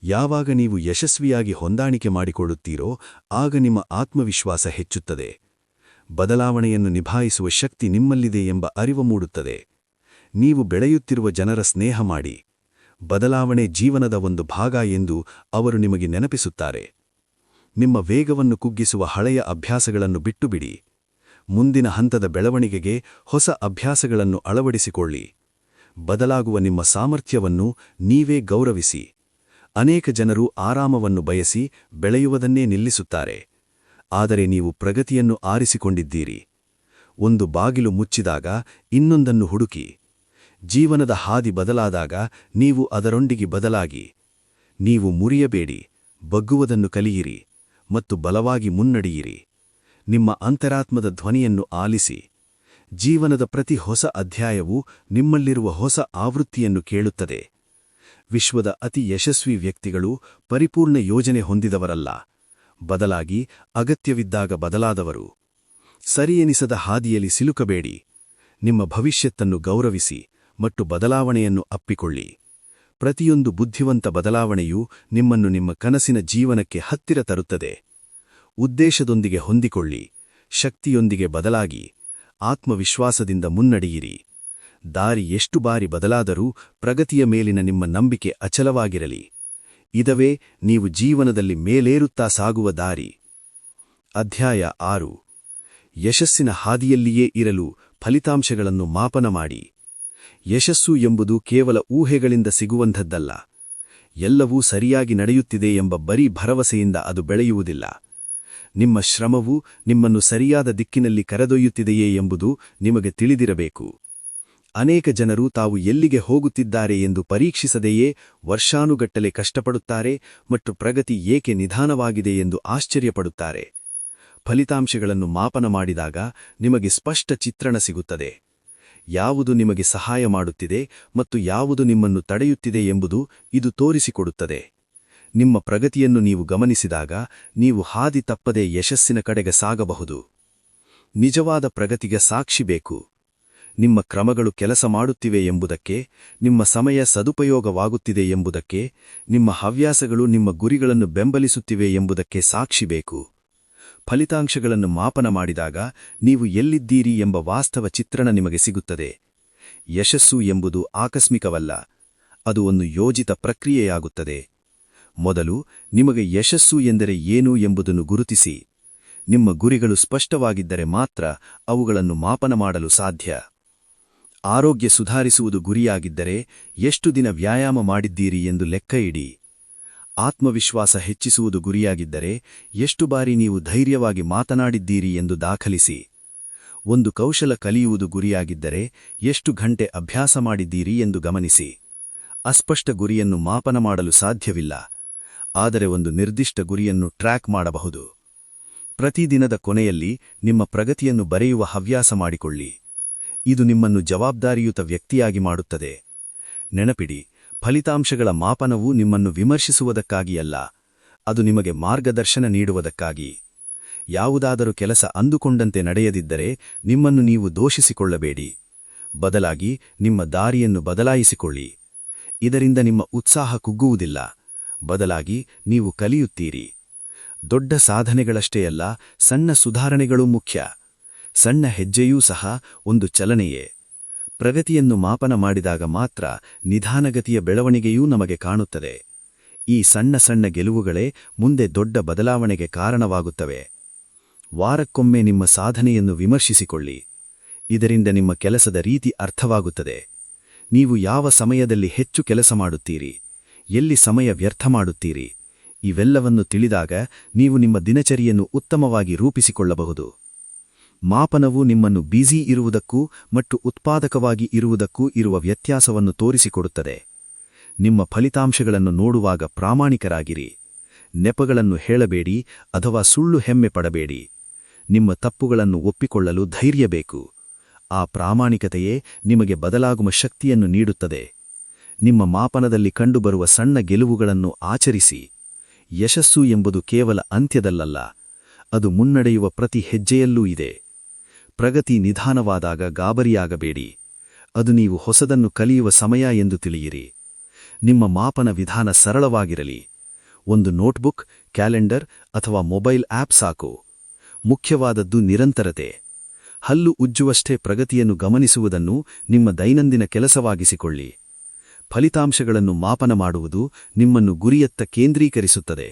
ಯಾವಾಗ ನೀವು ಯಶಸ್ವಿಯಾಗಿ ಹೊಂದಾಣಿಕೆ ಮಾಡಿಕೊಳ್ಳುತ್ತೀರೋ ಆಗ ನಿಮ್ಮ ಆತ್ಮವಿಶ್ವಾಸ ಹೆಚ್ಚುತ್ತದೆ. ಬದಲಾವಣೆಯನ್ನು ನಿಭಾಯಿಸುವ ಶಕ್ತಿ ನಿಮ್ಮಲ್ಲಿದೆ ಎಂಬ ಅರಿವು ಮೂಡುತ್ತದೆ. ನೀವು ಬೆಳೆಯುತ್ತಿರುವ ಜನರ ಸ್ನೇಹ ಮಾಡಿ. ಬದಲಾವಣೆ ಜೀವನದ ಒಂದು ಭಾಗ ಎಂದು ಅವರು ನಿಮಗೆ ನೆನಪಿಸುತ್ತಾರೆ. ನಿಮ್ಮ ವೇಗವನ್ನು ಕುಗ್ಗಿಸುವ ಹಳೆಯ ಅಭ್ಯಾಸಗಳನ್ನು ಬಿಟ್ಟುಬಿಡಿ. ಮುಂದಿನ ಹಂತದ ಬೆಳವಣಿಗೆಗೆ ಹೊಸ ಅಭ್ಯಾಸಗಳನ್ನು ಅಳವಡಿಸಿಕೊಳ್ಳಿ. ಬದಲಾಗುವ ನಿಮ್ಮ ಸಾಮರ್ಥ್ಯವನ್ನು ನೀವೇ ಗೌರವಿಸಿ. ಅನೇಕ ಜನರು ಆರಾಮವನ್ನು ಬಯಸಿ ಬೆಳೆಯುವುದನ್ನೇ ನಿಲ್ಲಿಸುತ್ತಾರೆ. ಆದರೆ ನೀವು ಪ್ರಗತಿಯನ್ನು ಆರಿಸಿಕೊಂಡಿದ್ದೀರಿ. ಒಂದು ಬಾಗಿಲು ಮುಚ್ಚಿದಾಗ ಇನ್ನೊಂದನ್ನು ಹುಡುಕಿ. ಜೀವನದ ಹಾದಿ ಬದಲಾದಾಗ ನೀವು ಅದರೊಂದಿಗೆ ಬದಲಾಗಿ. ನೀವು ಮುರಿಯಬೇಡಿ, ಬಗ್ಗುವುದನ್ನು ಕಲಿಯಿರಿ ಮತ್ತು ಬಲವಾಗಿ ಮುನ್ನಡೆಯಿರಿ. ನಿಮ್ಮ ಅಂತರಾತ್ಮದ ಧ್ವನಿಯನ್ನು ಆಲಿಸಿ. ಜೀವನದ ಪ್ರತಿ ಹೊಸ ಅಧ್ಯಾಯವೂ ನಿಮ್ಮಲ್ಲಿರುವ ಹೊಸ ಆವೃತ್ತಿಯನ್ನು ಕೇಳುತ್ತದೆ. ವಿಶ್ವದ ಅತಿ ಯಶಸ್ವಿ ವ್ಯಕ್ತಿಗಳು ಪರಿಪೂರ್ಣ ಯೋಜನೆ ಹೊಂದಿದವರಲ್ಲ, ಬದಲಾಗಿ ಅಗತ್ಯವಿದ್ದಾಗ ಬದಲಾದವರು. ಸರಿಯೆನಿಸದ ಹಾದಿಯಲ್ಲಿ ಸಿಲುಕಬೇಡಿ. ನಿಮ್ಮ ಭವಿಷ್ಯತ್ತನ್ನು ಗೌರವಿಸಿ ಮತ್ತು ಬದಲಾವಣೆಯನ್ನು ಅಪ್ಪಿಕೊಳ್ಳಿ. ಪ್ರತಿಯೊಂದು ಬುದ್ಧಿವಂತ ಬದಲಾವಣೆಯೂ ನಿಮ್ಮನ್ನು ನಿಮ್ಮ ಕನಸಿನ ಜೀವನಕ್ಕೆ ಹತ್ತಿರ ತರುತ್ತದೆ. ಉದ್ದೇಶದೊಂದಿಗೆ ಹೊಂದಿಕೊಳ್ಳಿ, ಶಕ್ತಿಯೊಂದಿಗೆ ಬದಲಾಗಿ, ಆತ್ಮವಿಶ್ವಾಸದಿಂದ ಮುನ್ನಡೆಯಿರಿ. ದಾರಿ ಎಷ್ಟು ಬಾರಿ ಬದಲಾದರೂ ಪ್ರಗತಿಯ ಮೇಲಿನ ನಿಮ್ಮ ನಂಬಿಕೆ ಅಚಲವಾಗಿರಲಿ. ಇದವೇ ನೀವು ಜೀವನದಲ್ಲಿ ಮೇಲೇರುತ್ತಾ ಸಾಗುವ ದಾರಿ. ಅಧ್ಯಾಯ 6. ಯಶಸ್ಸಿನ ಹಾದಿಯಲ್ಲಿಯೇ ಇರಲು ಫಲಿತಾಂಶಗಳನ್ನು ಮಾಪನ ಮಾಡಿ. ಯಶಸ್ಸು ಎಂಬುದು ಕೇವಲ ಊಹೆಗಳಿಂದ ಸಿಗುವಂಥದ್ದಲ್ಲ. ಎಲ್ಲವೂ ಸರಿಯಾಗಿ ನಡೆಯುತ್ತಿದೆ ಎಂಬ ಬರೀ ಭರವಸೆಯಿಂದ ಅದು ಬೆಳೆಯುವುದಿಲ್ಲ. ನಿಮ್ಮ ಶ್ರಮವು ನಿಮ್ಮನ್ನು ಸರಿಯಾದ ದಿಕ್ಕಿನಲ್ಲಿ ಕರೆದೊಯ್ಯುತ್ತಿದೆಯೇ ಎಂಬುದು ನಿಮಗೆ ತಿಳಿದಿರಬೇಕು. ಅನೇಕ ಜನರು ತಾವು ಎಲ್ಲಿಗೆ ಹೋಗುತ್ತಿದ್ದಾರೆ ಎಂದು ಪರೀಕ್ಷಿಸದೆಯೇ ವರ್ಷಾನುಗಟ್ಟಲೆ ಕಷ್ಟಪಡುತ್ತಾರೆ ಮತ್ತು ಪ್ರಗತಿ ಏಕೆ ನಿಧಾನವಾಗಿದೆ ಎಂದು ಆಶ್ಚರ್ಯಪಡುತ್ತಾರೆ. ಫಲಿತಾಂಶಗಳನ್ನು ಮಾಪನ ಮಾಡಿದಾಗ ನಿಮಗೆ ಸ್ಪಷ್ಟ ಚಿತ್ರಣ ಸಿಗುತ್ತದೆ. ಯಾವುದು ನಿಮಗೆ ಸಹಾಯ ಮಾಡುತ್ತಿದೆ ಮತ್ತು ಯಾವುದು ನಿಮ್ಮನ್ನು ತಡೆಯುತ್ತಿದೆ ಎಂಬುದು ಇದು ತೋರಿಸಿಕೊಡುತ್ತದೆ. ನಿಮ್ಮ ಪ್ರಗತಿಯನ್ನು ನೀವು ಗಮನಿಸಿದಾಗ ನೀವು ಹಾದಿ ತಪ್ಪದೆ ಯಶಸ್ಸಿನ ಕಡೆಗೆ ಸಾಗಬಹುದು. ನಿಜವಾದ ಪ್ರಗತಿಗೆ ಸಾಕ್ಷಿ ಬೇಕು. ನಿಮ್ಮ ಕ್ರಮಗಳು ಕೆಲಸ ಮಾಡುತ್ತಿವೆ ಎಂಬುದಕ್ಕೆ, ನಿಮ್ಮ ಸಮಯ ಸದುಪಯೋಗವಾಗುತ್ತಿದೆ ಎಂಬುದಕ್ಕೆ, ನಿಮ್ಮ ಹವ್ಯಾಸಗಳು ನಿಮ್ಮ ಗುರಿಗಳನ್ನು ಬೆಂಬಲಿಸುತ್ತಿವೆ ಎಂಬುದಕ್ಕೆ ಸಾಕ್ಷಿ ಬೇಕು. ಫಲಿತಾಂಶಗಳನ್ನು ಮಾಪನ ಮಾಡಿದಾಗ ನೀವು ಎಲ್ಲಿದ್ದೀರಿ ಎಂಬ ವಾಸ್ತವ ಚಿತ್ರಣ ನಿಮಗೆ ಸಿಗುತ್ತದೆ. ಯಶಸ್ಸು ಎಂಬುದು ಆಕಸ್ಮಿಕವಲ್ಲ, ಅದು ಒಂದು ಯೋಜಿತ ಪ್ರಕ್ರಿಯೆಯಾಗುತ್ತದೆ. ಮೊದಲು ನಿಮಗೆ ಯಶಸ್ಸು ಎಂದರೆ ಏನು ಎಂಬುದನ್ನು ಗುರುತಿಸಿ. ನಿಮ್ಮ ಗುರಿಗಳು ಸ್ಪಷ್ಟವಾಗಿದ್ದರೆ ಮಾತ್ರ ಅವುಗಳನ್ನು ಮಾಪನ ಮಾಡಲು ಸಾಧ್ಯ. ಆರೋಗ್ಯ ಸುಧಾರಿಸುವುದು ಗುರಿಯಾಗಿದ್ದರೆ ಎಷ್ಟು ದಿನ ವ್ಯಾಯಾಮ ಮಾಡಿದ್ದೀರಿ ಎಂದು ಲೆಕ್ಕ ಇಡಿ. ಆತ್ಮವಿಶ್ವಾಸ ಹೆಚ್ಚಿಸುವುದು ಗುರಿಯಾಗಿದ್ದರೆ ಎಷ್ಟು ಬಾರಿ ನೀವು ಧೈರ್ಯವಾಗಿ ಮಾತನಾಡಿದ್ದೀರಿ ಎಂದು ದಾಖಲಿಸಿ. ಒಂದು ಕೌಶಲ ಕಲಿಯುವುದು ಗುರಿಯಾಗಿದ್ದರೆ ಎಷ್ಟು ಗಂಟೆ ಅಭ್ಯಾಸ ಮಾಡಿದ್ದೀರಿ ಎಂದು ಗಮನಿಸಿ. ಅಸ್ಪಷ್ಟ ಗುರಿಯನ್ನು ಮಾಪನ ಮಾಡಲು ಸಾಧ್ಯವಿಲ್ಲ, ಆದರೆ ಒಂದು ನಿರ್ದಿಷ್ಟ ಗುರಿಯನ್ನು ಟ್ರ್ಯಾಕ್ ಮಾಡಬಹುದು. ಪ್ರತಿದಿನದ ಕೊನೆಯಲ್ಲಿ ನಿಮ್ಮ ಪ್ರಗತಿಯನ್ನು ಬರೆಯುವ ಹವ್ಯಾಸ ಮಾಡಿಕೊಳ್ಳಿ. ಇದು ನಿಮ್ಮನ್ನು ಜವಾಬ್ದಾರಿಯುತ ವ್ಯಕ್ತಿಯಾಗಿ ಮಾಡುತ್ತದೆ. ನೆನಪಿಡಿ, ಫಲಿತಾಂಶಗಳ ಮಾಪನವು ನಿಮ್ಮನ್ನು ವಿಮರ್ಶಿಸುವುದಕ್ಕಾಗಿಯಲ್ಲ, ಅದು ನಿಮಗೆ ಮಾರ್ಗದರ್ಶನ ನೀಡುವುದಕ್ಕಾಗಿ. ಯಾವುದಾದರೂ ಕೆಲಸ ಅಂದುಕೊಂಡಂತೆ ನಡೆಯದಿದ್ದರೆ ನಿಮ್ಮನ್ನು ನೀವು ದೋಷಿಸಿಕೊಳ್ಳಬೇಡಿ. ಬದಲಾಗಿ ನಿಮ್ಮ ದಾರಿಯನ್ನು ಬದಲಾಯಿಸಿಕೊಳ್ಳಿ. ಇದರಿಂದ ನಿಮ್ಮ ಉತ್ಸಾಹ ಕುಗ್ಗುವುದಿಲ್ಲ, ಬದಲಾಗಿ ನೀವು ಕಲಿಯುತ್ತೀರಿ. ದೊಡ್ಡ ಸಾಧನೆಗಳಷ್ಟೇ ಅಲ್ಲ, ಸಣ್ಣ ಸುಧಾರಣೆಗಳೂ ಮುಖ್ಯ. ಸಣ್ಣ ಹೆಜ್ಜೆಯೂ ಸಹ ಒಂದು ಚಲನೆಯೇ. ಪ್ರಗತಿಯನ್ನು ಮಾಪನ ಮಾಡಿದಾಗ ಮಾತ್ರ ನಿಧಾನಗತಿಯ ಬೆಳವಣಿಗೆಯೂ ನಮಗೆ ಕಾಣುತ್ತದೆ. ಈ ಸಣ್ಣ ಸಣ್ಣ ಗೆಲುವುಗಳೇ ಮುಂದೆ ದೊಡ್ಡ ಬದಲಾವಣೆಗೆ ಕಾರಣವಾಗುತ್ತವೆ. ವಾರಕ್ಕೊಮ್ಮೆ ನಿಮ್ಮ ಸಾಧನೆಯನ್ನು ವಿಮರ್ಶಿಸಿಕೊಳ್ಳಿ. ಇದರಿಂದ ನಿಮ್ಮ ಕೆಲಸದ ರೀತಿ ಅರ್ಥವಾಗುತ್ತದೆ. ನೀವು ಯಾವ ಸಮಯದಲ್ಲಿ ಹೆಚ್ಚು ಕೆಲಸ ಮಾಡುತ್ತೀರಿ, ಎಲ್ಲಿ ಸಮಯ ವ್ಯರ್ಥ ಮಾಡುತ್ತೀರಿ, ಇವೆಲ್ಲವನ್ನು ತಿಳಿದಾಗ ನೀವು ನಿಮ್ಮ ದಿನಚರಿಯನ್ನು ಉತ್ತಮವಾಗಿ ರೂಪಿಸಿಕೊಳ್ಳಬಹುದು. ಮಾಪನವು ನಿಮ್ಮನ್ನು ಬ್ಯುಸಿ ಇರುವುದಕ್ಕೂ ಮತ್ತು ಉತ್ಪಾದಕವಾಗಿ ಇರುವುದಕ್ಕೂ ಇರುವ ವ್ಯತ್ಯಾಸವನ್ನು ತೋರಿಸಿಕೊಡುತ್ತದೆ. ನಿಮ್ಮ ಫಲಿತಾಂಶಗಳನ್ನು ನೋಡುವಾಗ ಪ್ರಾಮಾಣಿಕರಾಗಿರಿ. ನೆಪಗಳನ್ನು ಹೇಳಬೇಡಿ ಅಥವಾ ಸುಳ್ಳು ಹೆಮ್ಮೆ ಪಡಬೇಡಿ. ನಿಮ್ಮ ತಪ್ಪುಗಳನ್ನು ಒಪ್ಪಿಕೊಳ್ಳಲು ಧೈರ್ಯ ಬೇಕು. ಆ ಪ್ರಾಮಾಣಿಕತೆಯೇ ನಿಮಗೆ ಬದಲಾಗುವ ಶಕ್ತಿಯನ್ನು ನೀಡುತ್ತದೆ. ನಿಮ್ಮ ಮಾಪನದಲ್ಲಿ ಕಂಡುಬರುವ ಸಣ್ಣ ಗೆಲುವುಗಳನ್ನು ಆಚರಿಸಿ. ಯಶಸ್ಸು ಎಂಬುದು ಕೇವಲ ಅಂತ್ಯದಲ್ಲಲ್ಲ, ಅದು ಮುನ್ನಡೆಯುವ ಪ್ರತಿ ಹೆಜ್ಜೆಯಲ್ಲೂ ಇದೆ. ಪ್ರಗತಿ ನಿಧಾನವಾದಾಗ ಗಾಬರಿಯಾಗಬೇಡಿ. ಅದು ನೀವು ಹೊಸದನ್ನು ಕಲಿಯುವ ಸಮಯ ಎಂದು ತಿಳಿಯಿರಿ. ನಿಮ್ಮ ಮಾಪನ ವಿಧಾನ ಸರಳವಾಗಿರಲಿ. ಒಂದು ನೋಟ್ಬುಕ್, ಕ್ಯಾಲೆಂಡರ್ ಅಥವಾ ಮೊಬೈಲ್ ಆಪ್ ಸಾಕು. ಮುಖ್ಯವಾದದ್ದು ನಿರಂತರತೆ. ಹಲ್ಲು ಉಜ್ಜುವಷ್ಟೇ ಪ್ರಗತಿಯನ್ನು ಗಮನಿಸುವುದನ್ನು ನಿಮ್ಮ ದೈನಂದಿನ ಕೆಲಸವಾಗಿಸಿಕೊಳ್ಳಿ. ಫಲಿತಾಂಶಗಳನ್ನು ಮಾಪನ ಮಾಡುವುದು ನಿಮ್ಮನ್ನು ಗುರಿಯತ್ತ ಕೇಂದ್ರೀಕರಿಸುತ್ತದೆ.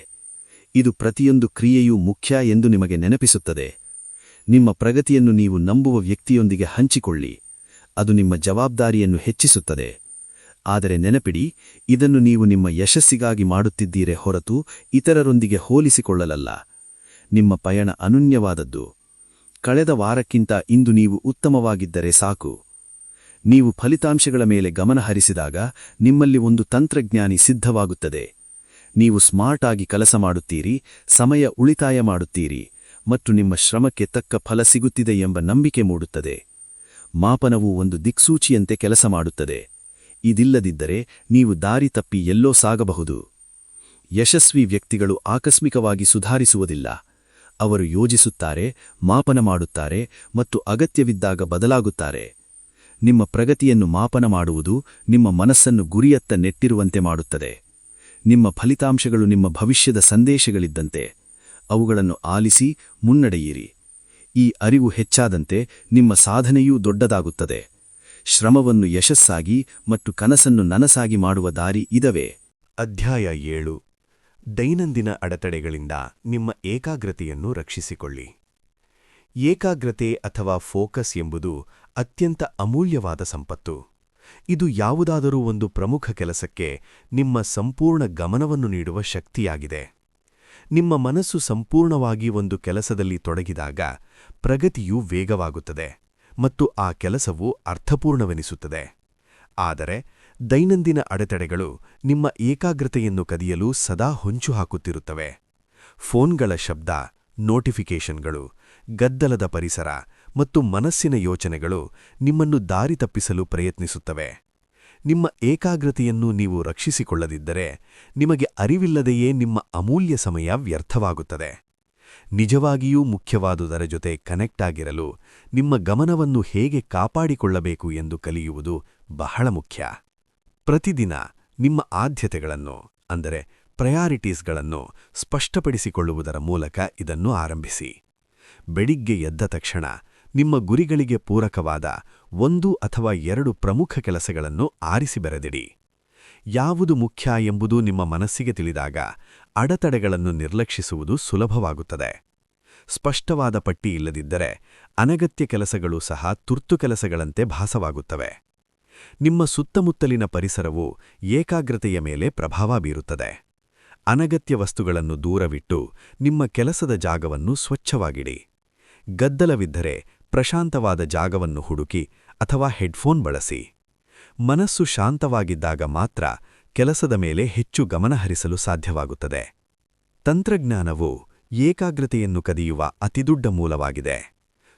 ಇದು ಪ್ರತಿಯೊಂದು ಕ್ರಿಯೆಯೂ ಮುಖ್ಯ ಎಂದು ನಿಮಗೆ ನೆನಪಿಸುತ್ತದೆ. ನಿಮ್ಮ ಪ್ರಗತಿಯನ್ನು ನೀವು ನಂಬುವ ವ್ಯಕ್ತಿಯೊಂದಿಗೆ ಹಂಚಿಕೊಳ್ಳಿ. ಅದು ನಿಮ್ಮ ಜವಾಬ್ದಾರಿಯನ್ನು ಹೆಚ್ಚಿಸುತ್ತದೆ. ಆದರೆ ನೆನಪಿಡಿ, ಇದನ್ನು ನೀವು ನಿಮ್ಮ ಯಶಸ್ಸಿಗಾಗಿ ಮಾಡುತ್ತಿದ್ದೀರೇ ಹೊರತು ಇತರರೊಂದಿಗೆ ಹೋಲಿಸಿಕೊಳ್ಳಲಲ್ಲ. ನಿಮ್ಮ ಪಯಣ ಅನನ್ಯವಾದದ್ದು. ಕಳೆದ ವಾರಕ್ಕಿಂತ ಇಂದು ನೀವು ಉತ್ತಮವಾಗಿದ್ದರೆ ಸಾಕು. ನೀವು ಫಲಿತಾಂಶಗಳ ಮೇಲೆ ಗಮನಹರಿಸಿದಾಗ ನಿಮ್ಮಲ್ಲಿ ಒಂದು ತಂತ್ರಜ್ಞಾನಿ ಸಿದ್ಧವಾಗುತ್ತದೆ. ನೀವು ಸ್ಮಾರ್ಟ್ ಆಗಿ ಕೆಲಸ ಮಾಡುತ್ತೀರಿ, ಸಮಯ ಉಳಿತಾಯ ಮಾಡುತ್ತೀರಿ ಮತ್ತು ನಿಮ್ಮ ಶ್ರಮಕ್ಕೆ ತಕ್ಕ ಫಲ ಸಿಗುತ್ತಿದೆ ಎಂಬ ನಂಬಿಕೆ ಮೂಡುತ್ತದೆ. ಮಾಪನವು ಒಂದು ದಿಕ್ಸೂಚಿಯಂತೆ ಕೆಲಸ ಮಾಡುತ್ತದೆ. ಇದಿಲ್ಲದಿದ್ದರೆ ನೀವು ದಾರಿ ತಪ್ಪಿ ಎಲ್ಲೋ ಸಾಗಬಹುದು. ಯಶಸ್ವಿ ವ್ಯಕ್ತಿಗಳು ಆಕಸ್ಮಿಕವಾಗಿ ಸುಧಾರಿಸುವುದಿಲ್ಲ. ಅವರು ಯೋಜಿಸುತ್ತಾರೆ, ಮಾಪನ ಮಾಡುತ್ತಾರೆ ಮತ್ತು ಅಗತ್ಯವಿದ್ದಾಗ ಬದಲಾಗುತ್ತಾರೆ. ನಿಮ್ಮ ಪ್ರಗತಿಯನ್ನು ಮಾಪನ ಮಾಡುವುದು ನಿಮ್ಮ ಮನಸ್ಸನ್ನು ಗುರಿಯತ್ತ ನೆಟ್ಟಿರುವಂತೆ ಮಾಡುತ್ತದೆ. ನಿಮ್ಮ ಫಲಿತಾಂಶಗಳು ನಿಮ್ಮ ಭವಿಷ್ಯದ ಸಂದೇಶಗಳಿದ್ದಂತೆ. ಅವುಗಳನ್ನು ಆಲಿಸಿ ಮುನ್ನಡೆಯಿರಿ. ಈ ಅರಿವು ಹೆಚ್ಚಾದಂತೆ ನಿಮ್ಮ ಸಾಧನೆಯೂ ದೊಡ್ಡದಾಗುತ್ತದೆ. ಶ್ರಮವನ್ನು ಯಶಸ್ಸಾಗಿ ಮತ್ತು ಕನಸನ್ನು ನನಸಾಗಿ ಮಾಡುವ ದಾರಿ ಇದವೇ. ಅಧ್ಯಾಯ 7. ದೈನಂದಿನ ಅಡೆತಡೆಗಳಿಂದ ನಿಮ್ಮ ಏಕಾಗ್ರತೆಯನ್ನು ರಕ್ಷಿಸಿಕೊಳ್ಳಿ. ಏಕಾಗ್ರತೆ ಅಥವಾ ಫೋಕಸ್ ಎಂಬುದು ಅತ್ಯಂತ ಅಮೂಲ್ಯವಾದ ಸಂಪತ್ತು. ಇದು ಯಾವುದಾದರೂ ಒಂದು ಪ್ರಮುಖ ಕೆಲಸಕ್ಕೆ ನಿಮ್ಮ ಸಂಪೂರ್ಣ ಗಮನವನ್ನು ನೀಡುವ ಶಕ್ತಿಯಾಗಿದೆ. ನಿಮ್ಮ ಮನಸ್ಸು ಸಂಪೂರ್ಣವಾಗಿ ಒಂದು ಕೆಲಸದಲ್ಲಿ ತೊಡಗಿದಾಗ ಪ್ರಗತಿಯು ವೇಗವಾಗುತ್ತದೆ ಮತ್ತು ಆ ಕೆಲಸವು ಅರ್ಥಪೂರ್ಣವೆನಿಸುತ್ತದೆ. ಆದರೆ ದೈನಂದಿನ ಅಡೆತಡೆಗಳು ನಿಮ್ಮ ಏಕಾಗ್ರತೆಯನ್ನು ಕದಿಯಲು ಸದಾ ಹೊಂಚು ಹಾಕುತ್ತಿರುತ್ತವೆ. ಫೋನ್ಗಳ ಶಬ್ದ, ನೋಟಿಫಿಕೇಷನ್ಗಳು, ಗದ್ದಲದ ಪರಿಸರ ಮತ್ತು ಮನಸ್ಸಿನ ಯೋಚನೆಗಳು ನಿಮ್ಮನ್ನು ದಾರಿ ತಪ್ಪಿಸಲು ಪ್ರಯತ್ನಿಸುತ್ತವೆ. ನಿಮ್ಮ ಏಕಾಗ್ರತೆಯನ್ನು ನೀವು ರಕ್ಷಿಸಿಕೊಳ್ಳದಿದ್ದರೆ ನಿಮಗೆ ಅರಿವಿಲ್ಲದೆಯೇ ನಿಮ್ಮ ಅಮೂಲ್ಯ ಸಮಯ ವ್ಯರ್ಥವಾಗುತ್ತದೆ. ನಿಜವಾಗಿಯೂ ಮುಖ್ಯವಾದುದರ ಜೊತೆ ಕನೆಕ್ಟ್ ಆಗಿರಲು ನಿಮ್ಮ ಗಮನವನ್ನು ಹೇಗೆ ಕಾಪಾಡಿಕೊಳ್ಳಬೇಕು ಎಂದು ಕಲಿಯುವುದು ಬಹಳ ಮುಖ್ಯ. ಪ್ರತಿದಿನ ನಿಮ್ಮ ಆದ್ಯತೆಗಳನ್ನು ಅಂದರೆ ಪ್ರಯಾರಿಟೀಸ್ಗಳನ್ನು ಸ್ಪಷ್ಟಪಡಿಸಿಕೊಳ್ಳುವುದರ ಮೂಲಕ ಇದನ್ನು ಆರಂಭಿಸಿ. ಬೆಳಿಗ್ಗೆ ಎದ್ದ ತಕ್ಷಣ ನಿಮ್ಮ ಗುರಿಗಳಿಗೆ ಪೂರಕವಾದ 1 ಅಥವಾ 2 ಪ್ರಮುಖ ಕೆಲಸಗಳನ್ನು ಆರಿಸಿ ಬರೆದಿಡಿ. ಯಾವುದು ಮುಖ್ಯ ಎಂಬುದು ನಿಮ್ಮ ಮನಸ್ಸಿಗೆ ತಿಳಿದಾಗ ಅಡೆತಡೆಗಳನ್ನು ನಿರ್ಲಕ್ಷಿಸುವುದು ಸುಲಭವಾಗುತ್ತದೆ. ಸ್ಪಷ್ಟವಾದ ಪಟ್ಟಿ ಇಲ್ಲದಿದ್ದರೆ ಅನಗತ್ಯ ಕೆಲಸಗಳು ಸಹ ತುರ್ತು ಕೆಲಸಗಳಂತೆ ಭಾಸವಾಗುತ್ತವೆ. ನಿಮ್ಮ ಸುತ್ತಮುತ್ತಲಿನ ಪರಿಸರವು ಏಕಾಗ್ರತೆಯ ಮೇಲೆ ಪ್ರಭಾವ ಬೀರುತ್ತದೆ. ಅನಗತ್ಯ ವಸ್ತುಗಳನ್ನು ದೂರವಿಟ್ಟು ನಿಮ್ಮ ಕೆಲಸದ ಜಾಗವನ್ನು ಸ್ವಚ್ಛವಾಗಿಡಿ. ಗದ್ದಲವಿದ್ದರೆ ಪ್ರಶಾಂತವಾದ ಜಾಗವನ್ನು ಹುಡುಕಿ ಅಥವಾ ಹೆಡ್ಫೋನ್ ಬಳಸಿ. ಮನಸ್ಸು ಶಾಂತವಾಗಿದ್ದಾಗ ಮಾತ್ರ ಕೆಲಸದ ಮೇಲೆ ಹೆಚ್ಚು ಗಮನಹರಿಸಲು ಸಾಧ್ಯವಾಗುತ್ತದೆ. ತಂತ್ರಜ್ಞಾನವು ಏಕಾಗ್ರತೆಯನ್ನು ಕದಿಯುವ ಅತಿದೊಡ್ಡ ಮೂಲವಾಗಿದೆ.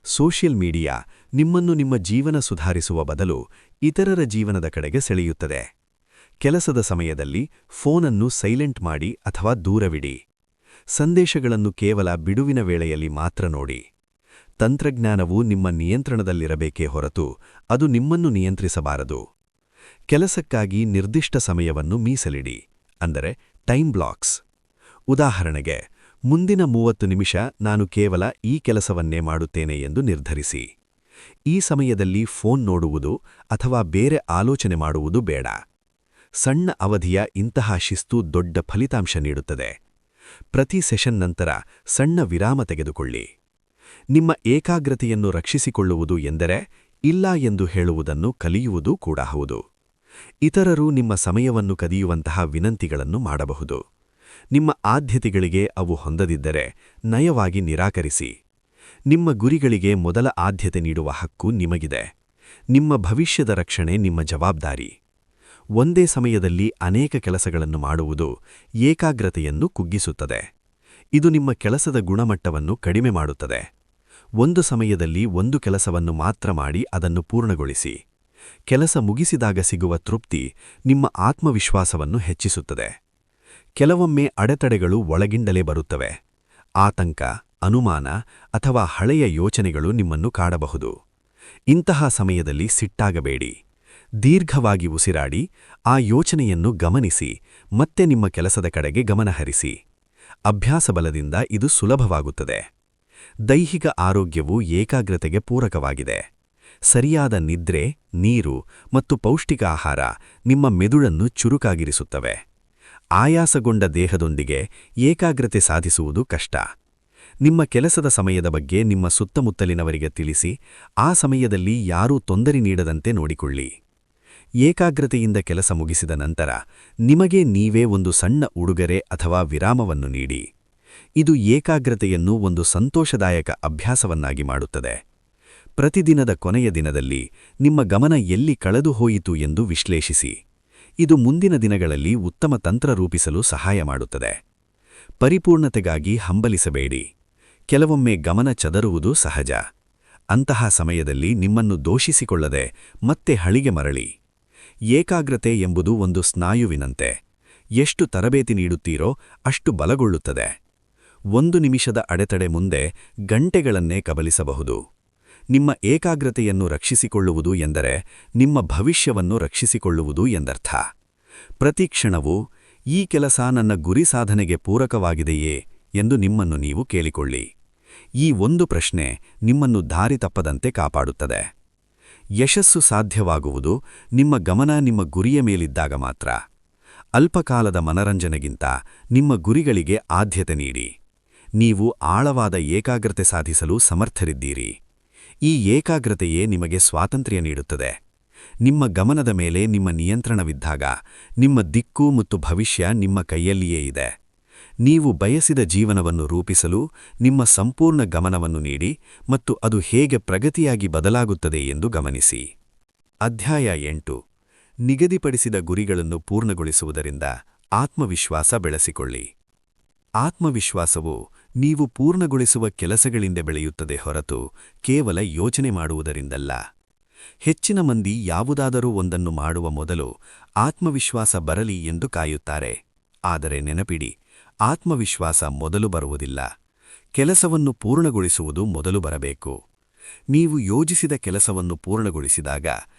ಸೋಷಿಯಲ್ ಮೀಡಿಯಾ ನಿಮ್ಮನ್ನು ನಿಮ್ಮ ಜೀವನ ಸುಧಾರಿಸುವ ಬದಲು ಇತರರ ಜೀವನದ ಕಡೆಗೆ ಸೆಳೆಯುತ್ತದೆ. ಕೆಲಸದ ಸಮಯದಲ್ಲಿ ಫೋನನ್ನು ಸೈಲೆಂಟ್ ಮಾಡಿ ಅಥವಾ ದೂರವಿಡಿ. ಸಂದೇಶಗಳನ್ನು ಕೇವಲ ಬಿಡುವಿನ ವೇಳೆಯಲ್ಲಿ ಮಾತ್ರ ನೋಡಿ. ತಂತ್ರಜ್ಞಾನವು ನಿಮ್ಮ ನಿಯಂತ್ರಣದಲ್ಲಿರಬೇಕೇ ಹೊರತು ಅದು ನಿಮ್ಮನ್ನು ನಿಯಂತ್ರಿಸಬಾರದು. ಕೆಲಸಕ್ಕಾಗಿ ನಿರ್ದಿಷ್ಟ ಸಮಯವನ್ನು ಮೀಸಲಿಡಿ, ಅಂದರೆ ಟೈಮ್ ಬ್ಲಾಕ್ಸ್. ಉದಾಹರಣೆಗೆ, ಮುಂದಿನ 30 ನಿಮಿಷ ನಾನು ಕೇವಲ ಈ ಕೆಲಸವನ್ನೇ ಮಾಡುತ್ತೇನೆ ಎಂದು ನಿರ್ಧರಿಸಿ. ಈ ಸಮಯದಲ್ಲಿ ಫೋನ್ ನೋಡುವುದು ಅಥವಾ ಬೇರೆ ಆಲೋಚನೆ ಮಾಡುವುದು ಬೇಡ. ಸಣ್ಣ ಅವಧಿಯ ಇಂತಹ ಶಿಸ್ತು ದೊಡ್ಡ ಫಲಿತಾಂಶ ನೀಡುತ್ತದೆ. ಪ್ರತಿ ಸೆಷನ್ ನಂತರ ಸಣ್ಣ ವಿರಾಮ ತೆಗೆದುಕೊಳ್ಳಿ. ನಿಮ್ಮ ಏಕಾಗ್ರತೆಯನ್ನು ರಕ್ಷಿಸಿಕೊಳ್ಳುವುದು ಎಂದರೆ ಇಲ್ಲ ಎಂದು ಹೇಳುವುದನ್ನು ಕಲಿಯುವುದು ಕೂಡ ಹೌದು. ಇತರರು ನಿಮ್ಮ ಸಮಯವನ್ನು ಕದಿಯುವಂತಹ ವಿನಂತಿಗಳನ್ನು ಮಾಡಬಹುದು. ನಿಮ್ಮ ಆದ್ಯತೆಗಳಿಗೆ ಅವು ಹೊಂದದಿದ್ದರೆ ನಯವಾಗಿ ನಿರಾಕರಿಸಿ. ನಿಮ್ಮ ಗುರಿಗಳಿಗೆ ಮೊದಲ ಆದ್ಯತೆ ನೀಡುವ ಹಕ್ಕು ನಿಮಗಿದೆ. ನಿಮ್ಮ ಭವಿಷ್ಯದ ರಕ್ಷಣೆ ನಿಮ್ಮ ಜವಾಬ್ದಾರಿ. ಒಂದೇ ಸಮಯದಲ್ಲಿ ಅನೇಕ ಕೆಲಸಗಳನ್ನು ಮಾಡುವುದು ಏಕಾಗ್ರತೆಯನ್ನು ಕುಗ್ಗಿಸುತ್ತದೆ. ಇದು ನಿಮ್ಮ ಕೆಲಸದ ಗುಣಮಟ್ಟವನ್ನು ಕಡಿಮೆ ಮಾಡುತ್ತದೆ. ಒಂದು ಸಮಯದಲ್ಲಿ ಒಂದು ಕೆಲಸವನ್ನು ಮಾತ್ರ ಮಾಡಿ ಅದನ್ನು ಪೂರ್ಣಗೊಳಿಸಿ. ಕೆಲಸ ಮುಗಿಸಿದಾಗ ಸಿಗುವ ತೃಪ್ತಿ ನಿಮ್ಮ ಆತ್ಮವಿಶ್ವಾಸವನ್ನು ಹೆಚ್ಚಿಸುತ್ತದೆ. ಕೆಲವೊಮ್ಮೆ ಅಡೆತಡೆಗಳು ಒಳಗಿಂದಲೇ ಬರುತ್ತವೆ. ಆತಂಕ, ಅನುಮಾನ ಅಥವಾ ಹಳೆಯ ಯೋಚನೆಗಳು ನಿಮ್ಮನ್ನು ಕಾಡಬಹುದು. ಇಂತಹ ಸಮಯದಲ್ಲಿ ಸಿಟ್ಟಾಗಬೇಡಿ. ದೀರ್ಘವಾಗಿ ಉಸಿರಾಡಿ ಆ ಯೋಚನೆಯನ್ನು ಗಮನಿಸಿ ಮತ್ತೆ ನಿಮ್ಮ ಕೆಲಸದ ಕಡೆಗೆ ಗಮನಹರಿಸಿ. ಅಭ್ಯಾಸ ಬಲದಿಂದ ಇದು ಸುಲಭವಾಗುತ್ತದೆ. ದೈಹಿಕ ಆರೋಗ್ಯವು ಏಕಾಗ್ರತೆಗೆ ಪೂರಕವಾಗಿದೆ. ಸರಿಯಾದ ನಿದ್ರೆ, ನೀರು ಮತ್ತು ಪೌಷ್ಟಿಕ ಆಹಾರ ನಿಮ್ಮ ಮೆದುಳನ್ನು ಚುರುಕಾಗಿರಿಸುತ್ತವೆ. ಆಯಾಸಗೊಂಡ ದೇಹದೊಂದಿಗೆ ಏಕಾಗ್ರತೆ ಸಾಧಿಸುವುದು ಕಷ್ಟ. ನಿಮ್ಮ ಕೆಲಸದ ಸಮಯದ ಬಗ್ಗೆ ನಿಮ್ಮ ಸುತ್ತಮುತ್ತಲಿನವರಿಗೆ ತಿಳಿಸಿ. ಆ ಸಮಯದಲ್ಲಿ ಯಾರೂ ತೊಂದರೆ ನೀಡದಂತೆ ನೋಡಿಕೊಳ್ಳಿ. ಏಕಾಗ್ರತೆಯಿಂದ ಕೆಲಸ ಮುಗಿಸಿದ ನಂತರ ನಿಮಗೆ ನೀವೇ ಒಂದು ಸಣ್ಣ ಉಡುಗೊರೆ ಅಥವಾ ವಿರಾಮವನ್ನು ನೀಡಿ. ಇದು ಏಕಾಗ್ರತೆಯನ್ನು ಒಂದು ಸಂತೋಷದಾಯಕ ಅಭ್ಯಾಸವನ್ನಾಗಿ ಮಾಡುತ್ತದೆ. ಪ್ರತಿದಿನದ ಕೊನೆಯ ದಿನದಲ್ಲಿ ನಿಮ್ಮ ಗಮನ ಎಲ್ಲಿ ಕಳೆದುಹೋಯಿತು ಎಂದು ವಿಶ್ಲೇಷಿಸಿ. ಇದು ಮುಂದಿನ ದಿನಗಳಲ್ಲಿ ಉತ್ತಮ ತಂತ್ರ ರೂಪಿಸಲು ಸಹಾಯ ಮಾಡುತ್ತದೆ. ಪರಿಪೂರ್ಣತೆಗಾಗಿ ಹಂಬಲಿಸಬೇಡಿ. ಕೆಲವೊಮ್ಮೆ ಗಮನ ಚದರುವುದು ಸಹಜ. ಅಂತಹ ಸಮಯದಲ್ಲಿ ನಿಮ್ಮನ್ನು ದೋಷಿಸಿಕೊಳ್ಳದೆ ಮತ್ತೆ ಹಳಿಗೆ ಮರಳಿ. ಏಕಾಗ್ರತೆ ಎಂಬುದು ಒಂದು ಸ್ನಾಯುವಿನಂತೆ. ಎಷ್ಟು ತರಬೇತಿ ನೀಡುತ್ತೀರೋ ಅಷ್ಟು ಬಲಗೊಳ್ಳುತ್ತದೆ. 1 ನಿಮಿಷದ ಅಡೆತಡೆ ಮುಂದೆ ಗಂಟೆಗಳನ್ನೇ ಕಬಲಿಸಬಹುದು. ನಿಮ್ಮ ಏಕಾಗ್ರತೆಯನ್ನು ರಕ್ಷಿಸಿಕೊಳ್ಳುವುದು ಎಂದರೆ ನಿಮ್ಮ ಭವಿಷ್ಯವನ್ನು ರಕ್ಷಿಸಿಕೊಳ್ಳುವುದು ಎಂದರ್ಥ. ಪ್ರತಿ ಕ್ಷಣವೂ ಈ ಕೆಲಸ ನನ್ನ ಗುರಿ ಸಾಧನೆಗೆ ಪೂರಕವಾಗಿದೆಯೇ ಎಂದು ನಿಮ್ಮನ್ನು ನೀವು ಕೇಳಿಕೊಳ್ಳಿ. ಈ ಒಂದು ಪ್ರಶ್ನೆ ನಿಮ್ಮನ್ನು ದಾರಿ ತಪ್ಪದಂತೆ ಕಾಪಾಡುತ್ತದೆ. ಯಶಸ್ಸು ಸಾಧ್ಯವಾಗುವುದು ನಿಮ್ಮ ಗಮನ ನಿಮ್ಮ ಗುರಿಯ ಮೇಲಿದ್ದಾಗ ಮಾತ್ರ. ಅಲ್ಪಕಾಲದ ಮನರಂಜನೆಗಿಂತ ನಿಮ್ಮ ಗುರಿಗಳಿಗೆ ಆದ್ಯತೆ ನೀಡಿ. ನೀವು ಆಳವಾದ ಏಕಾಗ್ರತೆ ಸಾಧಿಸಲು ಸಮರ್ಥರಿದ್ದೀರಿ. ಈ ಏಕಾಗ್ರತೆಯೇ ನಿಮಗೆ ಸ್ವಾತಂತ್ರ್ಯ ನೀಡುತ್ತದೆ. ನಿಮ್ಮ ಗಮನದ ಮೇಲೆ ನಿಮ್ಮ ನಿಯಂತ್ರಣವಿದ್ದಾಗ ನಿಮ್ಮ ದಿಕ್ಕು ಮತ್ತು ಭವಿಷ್ಯ ನಿಮ್ಮ ಕೈಯಲ್ಲಿಯೇ ಇದೆ. ನೀವು ಬಯಸಿದ ಜೀವನವನ್ನು ರೂಪಿಸಲು ನಿಮ್ಮ ಸಂಪೂರ್ಣ ಗಮನವನ್ನು ನೀಡಿ ಮತ್ತು ಅದು ಹೇಗೆ ಪ್ರಗತಿಯಾಗಿ ಬದಲಾಗುತ್ತದೆ ಎಂದು ಗಮನಿಸಿ. ಅಧ್ಯಾಯ 8. ನಿಗದಿಪಡಿಸಿದ ಗುರಿಗಳನ್ನು ಪೂರ್ಣಗೊಳಿಸುವುದರಿಂದ ಆತ್ಮವಿಶ್ವಾಸ ಬೆಳೆಸಿಕೊಳ್ಳಿ. ಆತ್ಮವಿಶ್ವಾಸವು ನೀವು ಪೂರ್ಣಗೊಳಿಸುವ ಕೆಲಸಗಳಿಂದ ಬೆಳೆಯುತ್ತದೆ ಹೊರತು ಕೇವಲ ಯೋಚನೆ ಮಾಡುವುದರಿಂದಲ್ಲ. ಹೆಚ್ಚಿನ ಮಂದಿ ಯಾವುದಾದರೂ ಒಂದನ್ನು ಮಾಡುವ ಮೊದಲು ಆತ್ಮವಿಶ್ವಾಸ ಬರಲಿ ಎಂದು ಕಾಯುತ್ತಾರೆ. ಆದರೆ ನೆನಪಿಡಿ, ಆತ್ಮವಿಶ್ವಾಸ ಮೊದಲು ಬರುವುದಿಲ್ಲ. ಕೆಲಸವನ್ನು ಪೂರ್ಣಗೊಳಿಸುವುದು ಮೊದಲು ಬರಬೇಕು. ನೀವು ಯೋಜಿಸಿದ ಕೆಲಸವನ್ನು ಪೂರ್ಣಗೊಳಿಸಿದಾಗ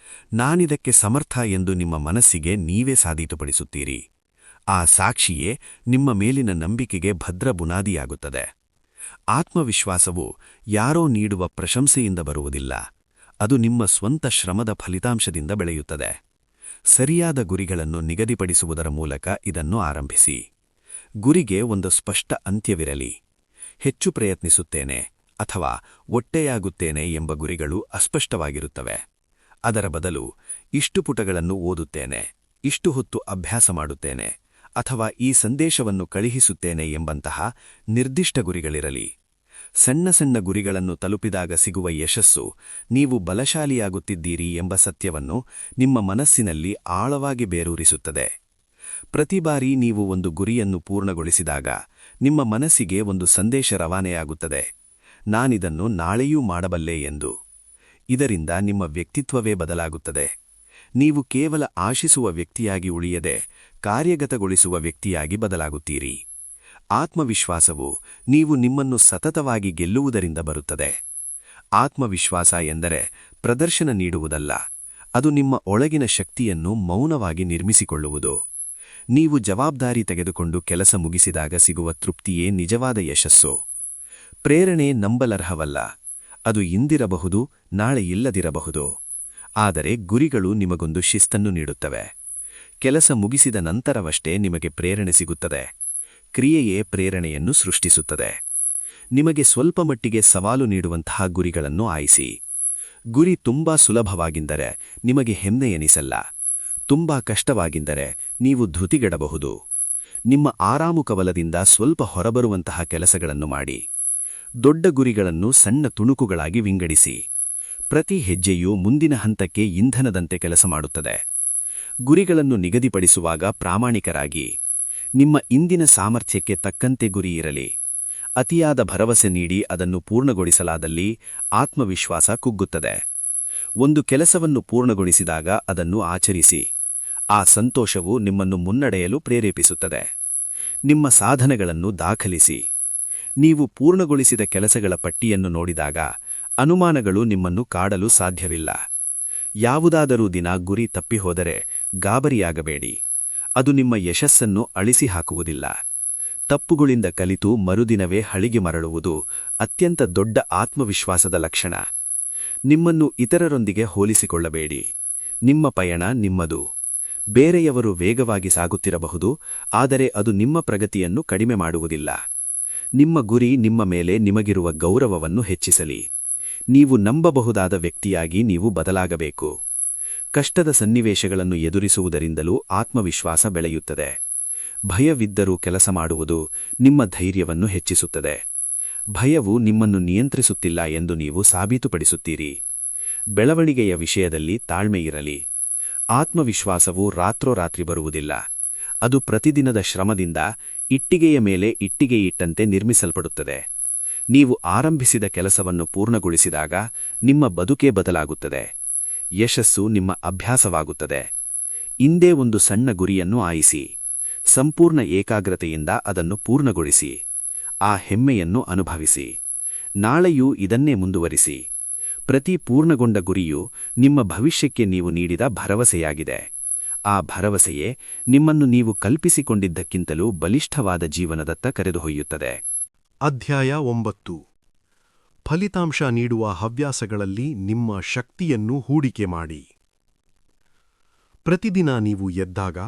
ನಾನಿದಕ್ಕೆ ಸಮರ್ಥ ಎಂದು ನಿಮ್ಮ ಮನಸ್ಸಿಗೆ ನೀವೇ ಸಾಬೀತುಪಡಿಸುತ್ತೀರಿ. ಆ ಸಾಕ್ಷಿಯೇ ನಿಮ್ಮ ಮೇಲಿನ ನಂಬಿಕೆಗೆ ಭದ್ರ ಬುನಾದಿಯಾಗುತ್ತದೆ. ಆತ್ಮವಿಶ್ವಾಸವು ಯಾರೋ ನೀಡುವ ಪ್ರಶಂಸೆಯಿಂದ ಬರುವುದಿಲ್ಲ. ಅದು ನಿಮ್ಮ ಸ್ವಂತ ಶ್ರಮದ ಫಲಿತಾಂಶದಿಂದ ಬೆಳೆಯುತ್ತದೆ. ಸರಿಯಾದ ಗುರಿಗಳನ್ನು ನಿಗದಿಪಡಿಸುವುದರ ಮೂಲಕ ಇದನ್ನು ಆರಂಭಿಸಿ. ಗುರಿಗೆ ಒಂದು ಸ್ಪಷ್ಟ ಅಂತ್ಯವಿರಲಿ. ಹೆಚ್ಚು ಪ್ರಯತ್ನಿಸುತ್ತೇನೆ ಅಥವಾ ಒಟ್ಟೆಯಾಗುತ್ತೇನೆ ಎಂಬ ಗುರಿಗಳು ಅಸ್ಪಷ್ಟವಾಗಿರುತ್ತವೆ. ಅದರ ಬದಲು ಇಷ್ಟು ಪುಟಗಳನ್ನು ಓದುತ್ತೇನೆ, ಇಷ್ಟು ಹೊತ್ತು ಅಭ್ಯಾಸ ಮಾಡುತ್ತೇನೆ ಅಥವಾ ಈ ಸಂದೇಶವನ್ನು ಕಳುಹಿಸುತ್ತೇನೆ ಎಂಬಂತಹ ನಿರ್ದಿಷ್ಟ ಗುರಿಗಳಿರಲಿ. ಸಣ್ಣ ಸಣ್ಣ ಗುರಿಗಳನ್ನು ತಲುಪಿದಾಗ ಸಿಗುವ ಯಶಸ್ಸು ನೀವು ಬಲಶಾಲಿಯಾಗುತ್ತಿದ್ದೀರಿ ಎಂಬ ಸತ್ಯವನ್ನು ನಿಮ್ಮ ಮನಸ್ಸಿನಲ್ಲಿ ಆಳವಾಗಿ ಬೇರೂರಿಸುತ್ತದೆ. ಪ್ರತಿ ಬಾರಿ ನೀವು ಒಂದು ಗುರಿಯನ್ನು ಪೂರ್ಣಗೊಳಿಸಿದಾಗ ನಿಮ್ಮ ಮನಸ್ಸಿಗೆ ಒಂದು ಸಂದೇಶ ರವಾನೆಯಾಗುತ್ತದೆ, ನಾನಿದನ್ನು ನಾಳೆಯೂ ಮಾಡಬಲ್ಲೆ ಎಂದು. ಇದರಿಂದ ನಿಮ್ಮ ವ್ಯಕ್ತಿತ್ವವೇ ಬದಲಾಗುತ್ತದೆ. ನೀವು ಕೇವಲ ಆಶಿಸುವ ವ್ಯಕ್ತಿಯಾಗಿ ಉಳಿಯದೆ ಕಾರ್ಯಗತಗೊಳಿಸುವ ವ್ಯಕ್ತಿಯಾಗಿ ಬದಲಾಗುತ್ತೀರಿ. ಆತ್ಮವಿಶ್ವಾಸವು ನೀವು ನಿಮ್ಮನ್ನು ಸತತವಾಗಿ ಗೆಲ್ಲುವುದರಿಂದ ಬರುತ್ತದೆ. ಆತ್ಮವಿಶ್ವಾಸ ಎಂದರೆ ಪ್ರದರ್ಶನ ನೀಡುವುದಲ್ಲ, ಅದು ನಿಮ್ಮ ಒಳಗಿನ ಶಕ್ತಿಯನ್ನು ಮೌನವಾಗಿ ನಿರ್ಮಿಸಿಕೊಳ್ಳುವುದು. ನೀವು ಜವಾಬ್ದಾರಿ ತೆಗೆದುಕೊಂಡು ಕೆಲಸ ಮುಗಿಸಿದಾಗ ಸಿಗುವ ತೃಪ್ತಿಯೇ ನಿಜವಾದ ಯಶಸ್ಸು. ಪ್ರೇರಣೆ ನಂಬಲರ್ಹವಲ್ಲ, ಅದು ಇಂದಿರಬಹುದು, ನಾಳೆ ಇಲ್ಲದಿರಬಹುದು. ಆದರೆ ಗುರಿಗಳು ನಿಮಗೊಂದು ಶಿಸ್ತನ್ನು ನೀಡುತ್ತವೆ. ಕೆಲಸ ಮುಗಿಸಿದ ನಂತರವಷ್ಟೇ ನಿಮಗೆ ಪ್ರೇರಣೆ ಸಿಗುತ್ತದೆ. ಕ್ರಿಯೆಯೇ ಪ್ರೇರಣೆಯನ್ನು ಸೃಷ್ಟಿಸುತ್ತದೆ. ನಿಮಗೆ ಸ್ವಲ್ಪ ಮಟ್ಟಿಗೆ ಸವಾಲು ನೀಡುವಂತಹ ಗುರಿಗಳನ್ನು ಆಯ್ಸಿ. ಗುರಿ ತುಂಬಾ ಸುಲಭವಾಗಿದ್ದರೆ ನಿಮಗೆ ಹೆಮ್ಮೆ ಎನಿಸಲ್ಲ. ತುಂಬಾ ಕಷ್ಟವಾಗಿದ್ದರೆ ನೀವು ಧೃತಿಗೆಡಬಹುದು. ನಿಮ್ಮ ಆರಾಮು ಕವಲದಿಂದ ಸ್ವಲ್ಪ ಹೊರಬರುವಂತಹ ಕೆಲಸಗಳನ್ನು ಮಾಡಿ. ದೊಡ್ಡ ಗುರಿಗಳನ್ನು ಸಣ್ಣ ತುಣುಕುಗಳಾಗಿ ವಿಂಗಡಿಸಿ. ಪ್ರತಿ ಹೆಜ್ಜೆಯೂ ಮುಂದಿನ ಹಂತಕ್ಕೆ ಇಂಧನದಂತೆ ಕೆಲಸ ಮಾಡುತ್ತದೆ. ಗುರಿಗಳನ್ನು ನಿಗದಿಪಡಿಸುವಾಗ ಪ್ರಾಮಾಣಿಕರಾಗಿ. ನಿಮ್ಮ ಇಂದಿನ ಸಾಮರ್ಥ್ಯಕ್ಕೆ ತಕ್ಕಂತೆ ಗುರಿ ಇರಲಿ. ಅತಿಯಾದ ಭರವಸೆ ನೀಡಿ ಅದನ್ನು ಪೂರ್ಣಗೊಳಿಸಲಾದಲ್ಲಿ ಆತ್ಮವಿಶ್ವಾಸ ಕುಗ್ಗುತ್ತದೆ. ಒಂದು ಕೆಲಸವನ್ನು ಪೂರ್ಣಗೊಳಿಸಿದಾಗ ಅದನ್ನು ಆಚರಿಸಿ. ಆ ಸಂತೋಷವು ನಿಮ್ಮನ್ನು ಮುನ್ನಡೆಯಲು ಪ್ರೇರೇಪಿಸುತ್ತದೆ. ನಿಮ್ಮ ಸಾಧನೆಗಳನ್ನು ದಾಖಲಿಸಿ. ನೀವು ಪೂರ್ಣಗೊಳಿಸಿದ ಕೆಲಸಗಳ ಪಟ್ಟಿಯನ್ನು ನೋಡಿದಾಗ ಅನುಮಾನಗಳು ನಿಮ್ಮನ್ನು ಕಾಡಲು ಸಾಧ್ಯವಿಲ್ಲ. ಯಾವುದಾದರೂ ದಿನ ಗುರಿ ತಪ್ಪಿಹೋದರೆ ಗಾಬರಿಯಾಗಬೇಡಿ. ಅದು ನಿಮ್ಮ ಯಶಸ್ಸನ್ನು ಅಳಿಸಿ ಹಾಕುವುದಿಲ್ಲ. ತಪ್ಪುಗಳಿಂದ ಕಲಿತು ಮರುದಿನವೇ ಹಳಿಗೆ ಮರಳುವುದು ಅತ್ಯಂತ ದೊಡ್ಡ ಆತ್ಮವಿಶ್ವಾಸದ ಲಕ್ಷಣ. ನಿಮ್ಮನ್ನು ಇತರರೊಂದಿಗೆ ಹೋಲಿಸಿಕೊಳ್ಳಬೇಡಿ. ನಿಮ್ಮ ಪಯಣ ನಿಮ್ಮದು. ಬೇರೆಯವರು ವೇಗವಾಗಿ ಸಾಗುತ್ತಿರಬಹುದು, ಆದರೆ ಅದು ನಿಮ್ಮ ಪ್ರಗತಿಯನ್ನು ಕಡಿಮೆ ಮಾಡುವುದಿಲ್ಲ. ನಿಮ್ಮ ಗುರಿ ನಿಮ್ಮ ಮೇಲೆ ನಿಮಗಿರುವ ಗೌರವವನ್ನು ಹೆಚ್ಚಿಸಲಿ. ನೀವು ನಂಬಬಹುದಾದ ವ್ಯಕ್ತಿಯಾಗಿ ನೀವು ಬದಲಾಗಬೇಕು. ಕಷ್ಟದ ಸನ್ನಿವೇಶಗಳನ್ನು ಎದುರಿಸುವುದರಿಂದಲೂ ಆತ್ಮವಿಶ್ವಾಸ ಬೆಳೆಯುತ್ತದೆ. ಭಯವಿದ್ದರೂ ಕೆಲಸ ಮಾಡುವುದು ನಿಮ್ಮ ಧೈರ್ಯವನ್ನು ಹೆಚ್ಚಿಸುತ್ತದೆ. ಭಯವು ನಿಮ್ಮನ್ನು ನಿಯಂತ್ರಿಸುತ್ತಿಲ್ಲ ಎಂದು ನೀವು ಸಾಬೀತುಪಡಿಸುತ್ತೀರಿ. ಬೆಳವಣಿಗೆಯ ವಿಷಯದಲ್ಲಿ ತಾಳ್ಮೆಯಿರಲಿ. ಆತ್ಮವಿಶ್ವಾಸವು ರಾತ್ರೋರಾತ್ರಿ ಬರುವುದಿಲ್ಲ. ಅದು ಪ್ರತಿದಿನದ ಶ್ರಮದಿಂದ ಇಟ್ಟಿಗೆಯ ಮೇಲೆ ಇಟ್ಟಿಗೆ ಇಟ್ಟಂತೆ ನಿರ್ಮಿಸಲ್ಪಡುತ್ತದೆ. ನೀವು ಆರಂಭಿಸಿದ ಕೆಲಸವನ್ನು ಪೂರ್ಣಗೊಳಿಸಿದಾಗ ನಿಮ್ಮ ಬದುಕೇ ಬದಲಾಗುತ್ತದೆ. ಯಶಸ್ಸು ನಿಮ್ಮ ಅಭ್ಯಾಸವಾಗುತ್ತದೆ. ಇಂದೇ ಒಂದು ಸಣ್ಣ ಗುರಿಯನ್ನು ಆಯಿಸಿ. ಸಂಪೂರ್ಣ ಏಕಾಗ್ರತೆಯಿಂದ ಅದನ್ನು ಪೂರ್ಣಗೊಳಿಸಿ. ಆ ಹೆಮ್ಮೆಯನ್ನು ಅನುಭವಿಸಿ. ನಾಳೆಯೂ ಇದನ್ನೇ ಮುಂದುವರಿಸಿ. ಪ್ರತಿ ಪೂರ್ಣಗೊಂಡ ಗುರಿಯು ನಿಮ್ಮ ಭವಿಷ್ಯಕ್ಕೆ ನೀವು ನೀಡಿದ ಭರವಸೆಯಾಗಿದೆ. ಆ ಭರವಸೆಯೇ ನಿಮ್ಮನ್ನು ನೀವು ಕಲ್ಪಿಸಿಕೊಂಡಿದ್ದಕ್ಕಿಂತಲೂ ಬಲಿಷ್ಠವಾದ ಜೀವನದತ್ತ ಕರೆದೊಯ್ಯುತ್ತದೆ. ಅಧ್ಯಾಯ 9. ಫಲಿತಾಂಶ ನೀಡುವ ಹವ್ಯಾಸಗಳಲ್ಲಿ ನಿಮ್ಮ ಶಕ್ತಿಯನ್ನು ಹೂಡಿಕೆ ಮಾಡಿ. ಪ್ರತಿದಿನ ನೀವು ಎದ್ದಾಗ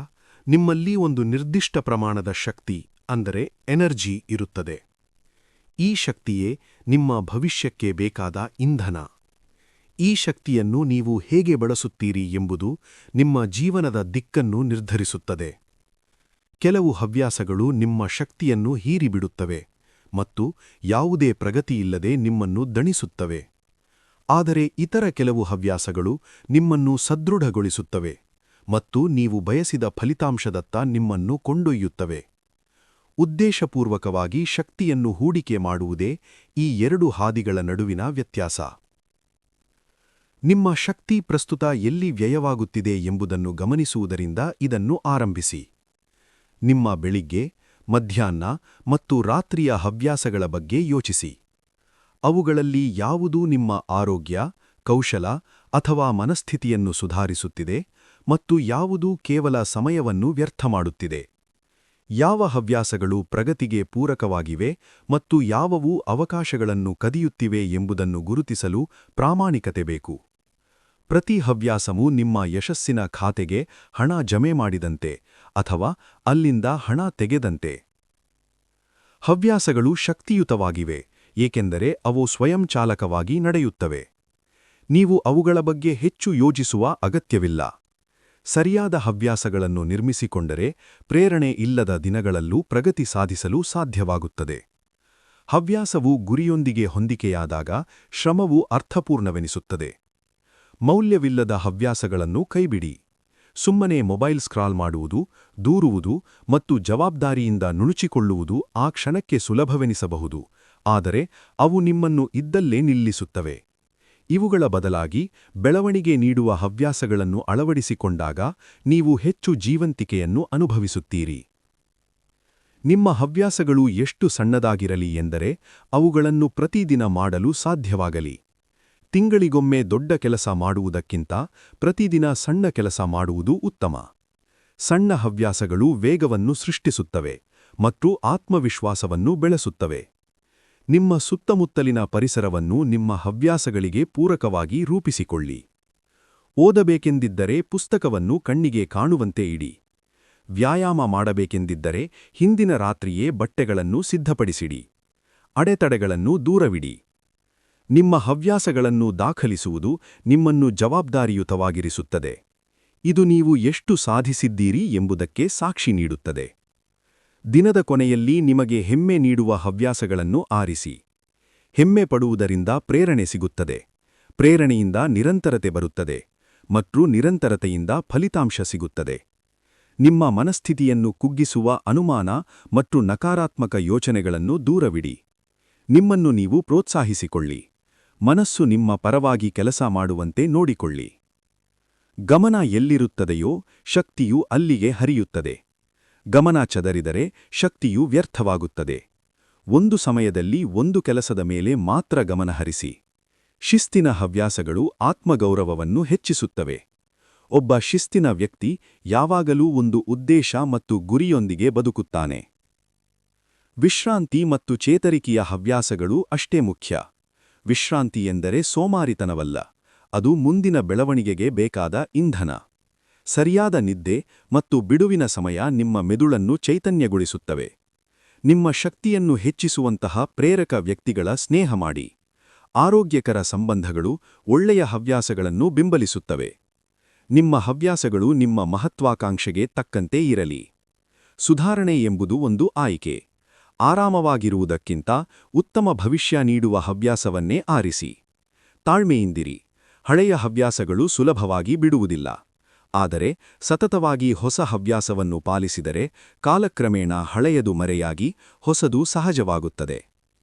ನಿಮ್ಮಲ್ಲಿ ಒಂದು ನಿರ್ದಿಷ್ಟ ಪ್ರಮಾಣದ ಶಕ್ತಿ, ಅಂದರೆ ಎನರ್ಜಿ ಇರುತ್ತದೆ. ಈ ಶಕ್ತಿಯೇ ನಿಮ್ಮ ಭವಿಷ್ಯಕ್ಕೆ ಬೇಕಾದ ಇಂಧನ. ಈ ಶಕ್ತಿಯನ್ನು ನೀವು ಹೇಗೆ ಬಳಸುತ್ತೀರಿ ಎಂಬುದು ನಿಮ್ಮ ಜೀವನದ ದಿಕ್ಕನ್ನು ನಿರ್ಧರಿಸುತ್ತದೆ. ಕೆಲವು ಹವ್ಯಾಸಗಳು ನಿಮ್ಮ ಶಕ್ತಿಯನ್ನು ಹೀರಿಬಿಡುತ್ತವೆ ಮತ್ತು ಯಾವುದೇ ಪ್ರಗತಿಯಿಲ್ಲದೆ ನಿಮ್ಮನ್ನು ದಣಿಸುತ್ತವೆ. ಆದರೆ ಇತರ ಕೆಲವು ಹವ್ಯಾಸಗಳು ನಿಮ್ಮನ್ನು ಸದೃಢಗೊಳಿಸುತ್ತವೆ ಮತ್ತು ನೀವು ಬಯಸಿದ ಫಲಿತಾಂಶದತ್ತ ನಿಮ್ಮನ್ನು ಕೊಂಡೊಯ್ಯುತ್ತವೆ. ಉದ್ದೇಶಪೂರ್ವಕವಾಗಿ ಶಕ್ತಿಯನ್ನು ಹೂಡಿಕೆ ಮಾಡುವುದೇ ಈ ಎರಡು ಹಾದಿಗಳ ನಡುವಿನ ವ್ಯತ್ಯಾಸ. ನಿಮ್ಮ ಶಕ್ತಿ ಪ್ರಸ್ತುತ ಎಲ್ಲಿ ವ್ಯಯವಾಗುತ್ತಿದೆ ಎಂಬುದನ್ನು ಗಮನಿಸುವುದರಿಂದ ಇದನ್ನು ಆರಂಭಿಸಿ. ನಿಮ್ಮ ಬೆಳಿಗ್ಗೆ, ಮಧ್ಯಾಹ್ನ ಮತ್ತು ರಾತ್ರಿಯ ಹವ್ಯಾಸಗಳ ಬಗ್ಗೆ ಯೋಚಿಸಿ. ಅವುಗಳಲ್ಲಿ ಯಾವುದು ನಿಮ್ಮ ಆರೋಗ್ಯ, ಕೌಶಲ ಅಥವಾ ಮನಸ್ಥಿತಿಯನ್ನು ಸುಧಾರಿಸುತ್ತಿದೆ ಮತ್ತು ಯಾವುದು ಕೇವಲ ಸಮಯವನ್ನು ವ್ಯರ್ಥ ಮಾಡುತ್ತಿದೆ. ಯಾವ ಹವ್ಯಾಸಗಳು ಪ್ರಗತಿಗೆ ಪೂರಕವಾಗಿವೆ ಮತ್ತು ಯಾವುವು ಅವಕಾಶಗಳನ್ನು ಕದಿಯುತ್ತಿವೆ ಎಂಬುದನ್ನು ಗುರುತಿಸಲು ಪ್ರಾಮಾಣಿಕತೆ ಬೇಕು. ಪ್ರತಿ ಹವ್ಯಾಸವೂ ನಿಮ್ಮ ಯಶಸ್ಸಿನ ಖಾತೆಗೆ ಹಣ ಜಮೆ ಮಾಡಿದಂತೆ ಅಥವಾ ಅಲ್ಲಿಂದ ಹಣ ತೆಗೆದಂತೆ. ಹವ್ಯಾಸಗಳು ಶಕ್ತಿಯುತವಾಗಿವೆ, ಏಕೆಂದರೆ ಅವು ಸ್ವಯಂಚಾಲಕವಾಗಿ ನಡೆಯುತ್ತವೆ. ನೀವು ಅವುಗಳ ಬಗ್ಗೆ ಹೆಚ್ಚು ಯೋಚಿಸುವ ಅಗತ್ಯವಿಲ್ಲ. ಸರಿಯಾದ ಹವ್ಯಾಸಗಳನ್ನು ನಿರ್ಮಿಸಿಕೊಂಡರೆ ಪ್ರೇರಣೆ ಇಲ್ಲದ ದಿನಗಳಲ್ಲೂ ಪ್ರಗತಿ ಸಾಧಿಸಲು ಸಾಧ್ಯವಾಗುತ್ತದೆ. ಹವ್ಯಾಸವು ಗುರಿಯೊಂದಿಗೆ ಹೊಂದಿಕೆಯಾದಾಗ ಶ್ರಮವು ಅರ್ಥಪೂರ್ಣವೆನಿಸುತ್ತದೆ. ಮೌಲ್ಯವಿಲ್ಲದ ಹವ್ಯಾಸಗಳನ್ನು ಕೈಬಿಡಿ. ಸುಮ್ಮನೆ ಮೊಬೈಲ್ ಸ್ಕ್ರಾಲ್ ಮಾಡುವುದು, ದೂರುವುದು ಮತ್ತು ಜವಾಬ್ದಾರಿಯಿಂದ ನುಣುಚಿಕೊಳ್ಳುವುದು ಆ ಕ್ಷಣಕ್ಕೆ ಸುಲಭವೆನಿಸಬಹುದು, ಆದರೆ ಅವು ನಿಮ್ಮನ್ನು ಇದ್ದಲ್ಲೇ ನಿಲ್ಲಿಸುತ್ತವೆ. ಇವುಗಳ ಬದಲಾಗಿ ಬೆಳವಣಿಗೆ ನೀಡುವ ಹವ್ಯಾಸಗಳನ್ನು ಅಳವಡಿಸಿಕೊಂಡಾಗ ನೀವು ಹೆಚ್ಚು ಜೀವಂತಿಕೆಯನ್ನು ಅನುಭವಿಸುತ್ತೀರಿ. ನಿಮ್ಮ ಹವ್ಯಾಸಗಳು ಎಷ್ಟು ಸಣ್ಣದಾಗಿರಲಿ ಎಂದರೆ ಅವುಗಳನ್ನು ಪ್ರತಿದಿನ ಮಾಡಲು ಸಾಧ್ಯವಾಗಲಿ. ತಿಂಗಳಿಗೊಮ್ಮೆ ದೊಡ್ಡ ಕೆಲಸ ಮಾಡುವುದಕ್ಕಿಂತ ಪ್ರತಿದಿನ ಸಣ್ಣ ಕೆಲಸ ಮಾಡುವುದು ಉತ್ತಮ. ಸಣ್ಣ ಹವ್ಯಾಸಗಳು ವೇಗವನ್ನು ಸೃಷ್ಟಿಸುತ್ತವೆ ಮತ್ತು ಆತ್ಮವಿಶ್ವಾಸವನ್ನು ಬೆಳೆಸುತ್ತವೆ. ನಿಮ್ಮ ಸುತ್ತಮುತ್ತಲಿನ ಪರಿಸರವನ್ನು ನಿಮ್ಮ ಹವ್ಯಾಸಗಳಿಗೆ ಪೂರಕವಾಗಿ ರೂಪಿಸಿಕೊಳ್ಳಿ. ಓದಬೇಕೆಂದಿದ್ದರೆ ಪುಸ್ತಕವನ್ನು ಕಣ್ಣಿಗೆ ಕಾಣುವಂತೆ ಇಡಿ. ವ್ಯಾಯಾಮ ಮಾಡಬೇಕೆಂದಿದ್ದರೆ ಹಿಂದಿನ ರಾತ್ರಿಯೇ ಬಟ್ಟೆಗಳನ್ನು ಸಿದ್ಧಪಡಿಸಿಡಿ. ಅಡೆತಡೆಗಳನ್ನು ದೂರವಿಡಿ. ನಿಮ್ಮ ಹವ್ಯಾಸಗಳನ್ನು ದಾಖಲಿಸುವುದು ನಿಮ್ಮನ್ನು ಜವಾಬ್ದಾರಿಯುತವಾಗಿರಿಸುತ್ತದೆ. ಇದು ನೀವು ಎಷ್ಟು ಸಾಧಿಸಿದ್ದೀರಿ ಎಂಬುದಕ್ಕೆ ಸಾಕ್ಷಿ ನೀಡುತ್ತದೆ. ದಿನದ ಕೊನೆಯಲ್ಲಿ ನಿಮಗೆ ಹೆಮ್ಮೆ ನೀಡುವ ಹವ್ಯಾಸಗಳನ್ನು ಆರಿಸಿ. ಹೆಮ್ಮೆ ಪಡುವುದರಿಂದ ಪ್ರೇರಣೆ ಸಿಗುತ್ತದೆ. ಪ್ರೇರಣೆಯಿಂದ ನಿರಂತರತೆ ಬರುತ್ತದೆ ಮತ್ತು ನಿರಂತರತೆಯಿಂದ ಫಲಿತಾಂಶ ಸಿಗುತ್ತದೆ. ನಿಮ್ಮ ಮನಸ್ಥಿತಿಯನ್ನು ಕುಗ್ಗಿಸುವ ಅನುಮಾನ ಮತ್ತು ನಕಾರಾತ್ಮಕ ಯೋಚನೆಗಳನ್ನು ದೂರವಿಡಿ. ನಿಮ್ಮನ್ನು ನೀವು ಪ್ರೋತ್ಸಾಹಿಸಿಕೊಳ್ಳಿ. ಮನಸ್ಸು ನಿಮ್ಮ ಪರವಾಗಿ ಕೆಲಸ ಮಾಡುವಂತೆ ನೋಡಿಕೊಳ್ಳಿ. ಗಮನ ಎಲ್ಲಿರುತ್ತದೆಯೋ ಶಕ್ತಿಯು ಅಲ್ಲಿಗೆ ಹರಿಯುತ್ತದೆ. ಗಮನ ಚದರಿದರೆ ಶಕ್ತಿಯು ವ್ಯರ್ಥವಾಗುತ್ತದೆ. ಒಂದು ಸಮಯದಲ್ಲಿ ಒಂದು ಕೆಲಸದ ಮೇಲೆ ಮಾತ್ರ ಗಮನಹರಿಸಿ. ಶಿಸ್ತಿನ ಹವ್ಯಾಸಗಳು ಆತ್ಮಗೌರವವನ್ನು ಹೆಚ್ಚಿಸುತ್ತವೆ. ಒಬ್ಬ ಶಿಸ್ತಿನ ವ್ಯಕ್ತಿ ಯಾವಾಗಲೂ ಒಂದು ಉದ್ದೇಶ ಮತ್ತು ಗುರಿಯೊಂದಿಗೆ ಬದುಕುತ್ತಾನೆ. ವಿಶ್ರಾಂತಿ ಮತ್ತು ಚೇತರಿಕೆಯ ಹವ್ಯಾಸಗಳು ಅಷ್ಟೇ ಮುಖ್ಯ. ವಿಶ್ರಾಂತಿ ಎಂದರೆ ಸೋಮಾರಿತನವಲ್ಲ, ಅದು ಮುಂದಿನ ಬೆಳವಣಿಗೆಗೆ ಬೇಕಾದ ಇಂಧನ. ಸರಿಯಾದ ನಿದ್ದೆ ಮತ್ತು ಬಿಡುವಿನ ಸಮಯ ನಿಮ್ಮ ಮೆದುಳನ್ನು ಚೈತನ್ಯಗೊಳಿಸುತ್ತವೆ. ನಿಮ್ಮ ಶಕ್ತಿಯನ್ನು ಹೆಚ್ಚಿಸುವಂತಹ ಪ್ರೇರಕ ವ್ಯಕ್ತಿಗಳ ಸ್ನೇಹ ಮಾಡಿ. ಆರೋಗ್ಯಕರ ಸಂಬಂಧಗಳು ಒಳ್ಳೆಯ ಹವ್ಯಾಸಗಳನ್ನು ಬೆಂಬಲಿಸುತ್ತವೆ. ನಿಮ್ಮ ಹವ್ಯಾಸಗಳು ನಿಮ್ಮ ಮಹತ್ವಾಕಾಂಕ್ಷೆಗೆ ತಕ್ಕಂತೆ ಇರಲಿ. ಸುಧಾರಣೆ ಎಂಬುದು ಒಂದು ಆಯ್ಕೆ. ಆರಾಮವಾಗಿರುವುದಕ್ಕಿಂತ ಉತ್ತಮ ಭವಿಷ್ಯ ನೀಡುವ ಹವ್ಯಾಸವನ್ನೇ ಆರಿಸಿ. ತಾಳ್ಮೆಯಿಂದಿರಿ. ಹಳೆಯ ಹವ್ಯಾಸಗಳು ಸುಲಭವಾಗಿ ಬಿಡುವುದಿಲ್ಲ. ಆದರೆ ಸತತವಾಗಿ ಹೊಸ ಹವ್ಯಾಸವನ್ನು ಪಾಲಿಸಿದರೆ ಕಾಲಕ್ರಮೇಣ ಹಳೆಯದು ಮರೆಯಾಗಿ ಹೊಸದು ಸಹಜವಾಗುತ್ತದೆ.